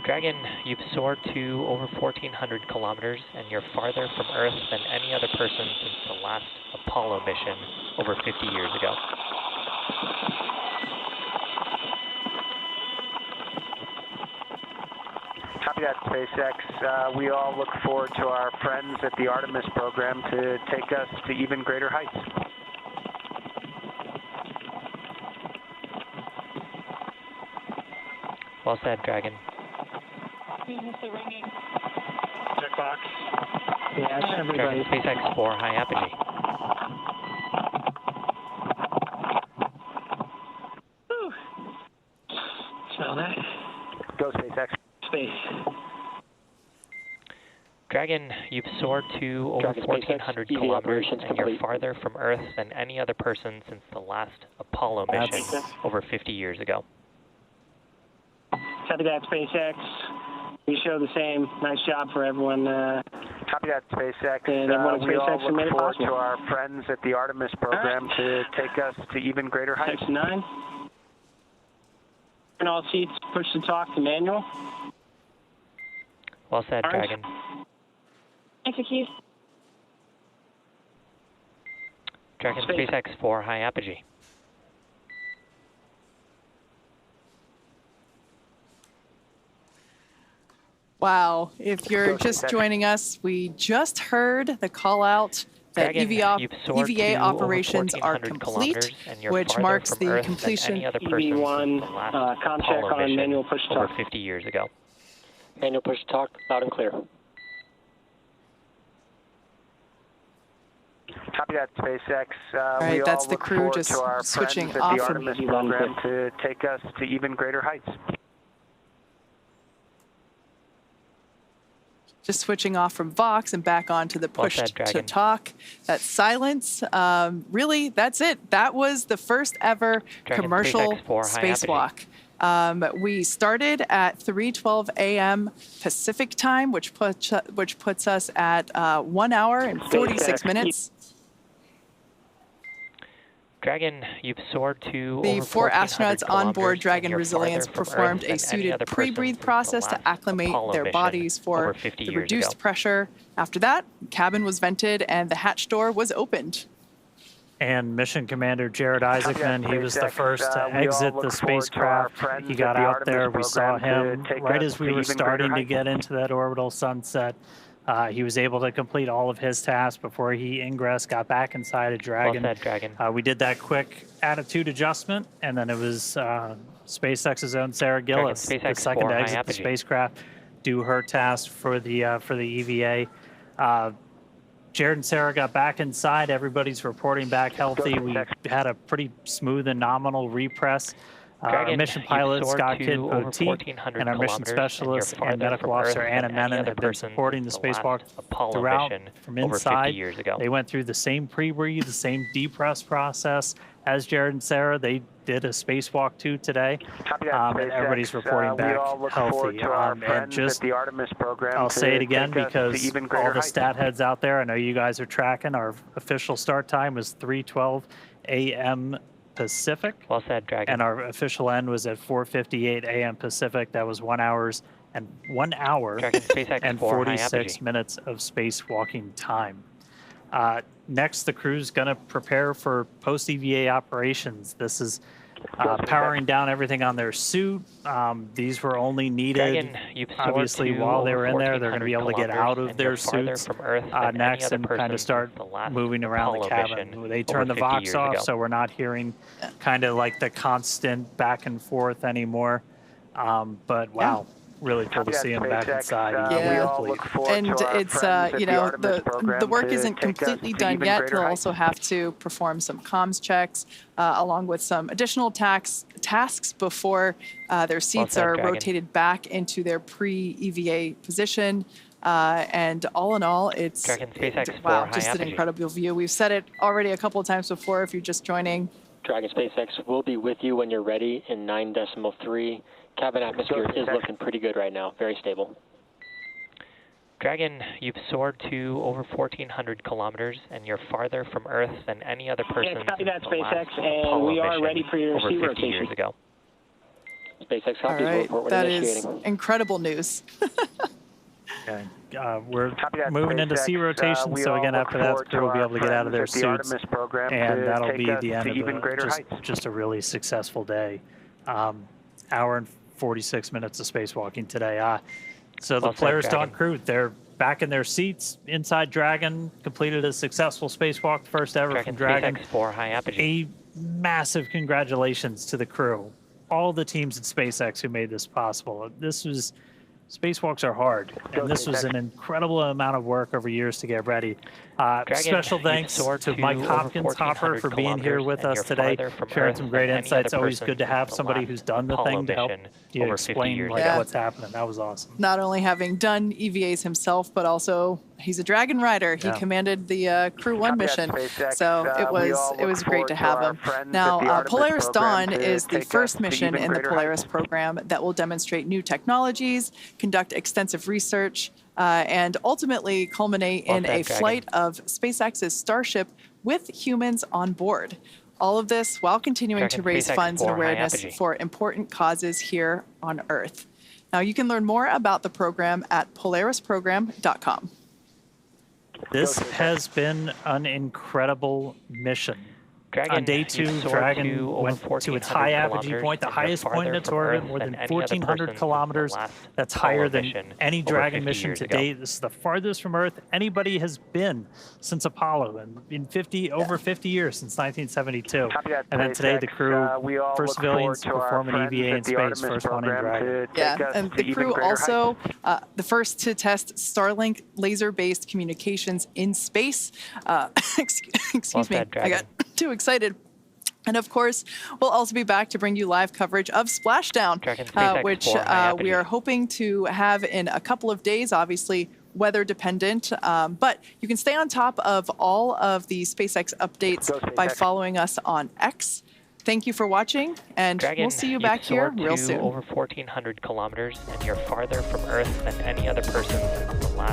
Dragon, you've soared to over 1,400 kilometers, and you're farther from Earth than any other person since the last Apollo mission over 50 years ago. Copy that, SpaceX. We all look forward to our friends at the Artemis program to take us to even greater heights. Well said, Dragon. Checkbox. Yes, everybody. Dragon SpaceX 4, high apogee. So that. Go SpaceX. Space. Dragon, you've soared to over 1,400 kilometers, and you're farther from Earth than any other person since the last Apollo mission over 50 years ago. Copy that, SpaceX. We show the same. Nice job for everyone. Copy that, SpaceX. And everyone at we all SpaceX look forward to our friends at the Artemis program to take us to even greater heights. Section 9. Turn all seats, push to talk to manual. Well said, Dragon. Execute. Dragon, SpaceX 4, high apogee. Wow, if you're just joining us, we just heard the call out that Dragon, EVA operations are complete, which marks the completion. EV1, com check on manual push to talk. Over 50 years ago. Manual push to talk, loud and clear. Copy that, SpaceX. All right, that's the crew just switching off the Artemis program to take us to even greater heights. Just switching off from Vox and back onto the push to talk. That silence, really, that's it. That was the first ever commercial spacewalk. We started at 3:12 a.m. Pacific time, which puts us at 1 hour and 46 minutes. Dragon, you've soared to the over 4 astronauts on board Dragon and Resilience performed a suited pre-breathe process to acclimate their bodies for the reduced pressure. After that, cabin was vented and the hatch door was opened. And Mission Commander Jared Isaacman, he was the first to exit the spacecraft. He got out there. We saw him right as we were starting to get into that orbital sunset. He was able to complete all of his tasks before he ingress, got back inside a Dragon. Well said, Dragon. We did that quick attitude adjustment, and then it was SpaceX's own Sarah Gillis, the second to exit the spacecraft, do her task for the EVA. Jared and Sarah got back inside. Everybody's reporting back healthy. We had a pretty smooth and nominal repress. Our mission pilot, Scott Kidd Poteet, and our mission specialist and medical officer, Anna Menon, have been supporting the spacewalk throughout from inside. They went through the same pre-breathe, the same depress process as Jared and Sarah. They did a spacewalk too today, and everybody's reporting back healthy. And just, I'll say it again because all the stat heads out there, I know you guys are tracking, our official start time was 3:12 a.m. Pacific. Well said, Dragon. And our official end was at 4:58 a.m. Pacific. That was 1 hour and 46 minutes of spacewalking time. Next, the crew's going to prepare for post-EVA operations. This is powering down everything on their suit. These were only needed, obviously, while they were in there. They're going to be able to get out of their suits next and kind of start moving around the cabin. They turned the Vox off, so we're not hearing kind of like the constant back and forth anymore. But wow. Really cool to see him back inside. And it's, you know, the work isn't completely done yet. They'll also have to perform some comms checks along with some additional tasks before their seats are rotated back into their pre-EVA position. And all in all, it's, wow, just an incredible view. We've said it already a couple of times before if you're just joining. Dragon SpaceX will be with you when you're ready in 9.3. Cabin atmosphere is looking pretty good right now, very stable. Dragon, you've soared to over 1,400 kilometers, and you're farther from Earth than any other person copy that, SpaceX, and we are ready for your seat rotation. Years ago. SpaceX copies. All right, report when that initiating. Is incredible news. Okay. We're moving into sea rotation, so again, after that, the crew will be able to get out of their suits, and that'll be the end of just a really successful day. Hour and 46 minutes of spacewalking today. So the Polaris Dawn crew, they're back in their seats inside Dragon, completed a successful spacewalk, first ever from Dragon. A massive congratulations to the crew, all the teams at SpaceX who made this possible. Spacewalks are hard, and this was an incredible amount of work over years to get ready. Special thanks to Mike Hopkins-Hopper for being here with us today, sharing some great insights. Always good to have somebody who's done the thing to help you explain what's happening. That was awesome. Not only having done EVAs himself, but also he's a Dragon rider. He commanded the Crew 1 mission, so it was great to have him. Now, Polaris Dawn is the first mission in the Polaris program that will demonstrate new technologies, conduct extensive research, and ultimately culminate in a flight of SpaceX's Starship with humans on board. All of this while continuing to raise funds and awareness for important causes here on Earth. Now, you can learn more about the program at polarisprogram.com. This has been an incredible mission. On day 2, Dragon went to its high apogee point, the highest point in its orbit, more than 1,400 kilometers. That's higher than any Dragon mission to date. This is the farthest from Earth anybody has been since Apollo, and in over 50 years, since 1972. And then today, the crew, first civilians to perform an EVA in space, first one in Dragon. Yeah, and the crew also, the first to test Starlink laser-based communications in space. Excuse me, I got too excited. And of course, we'll also be back to bring you live coverage of Splashdown, which we are hoping to have in a couple of days, obviously weather dependent. But you can stay on top of all of the SpaceX updates by following us on X. Thank you for watching, and we'll see you back here real soon. Over 1,400 kilometers, and you're farther from Earth than any other person since the last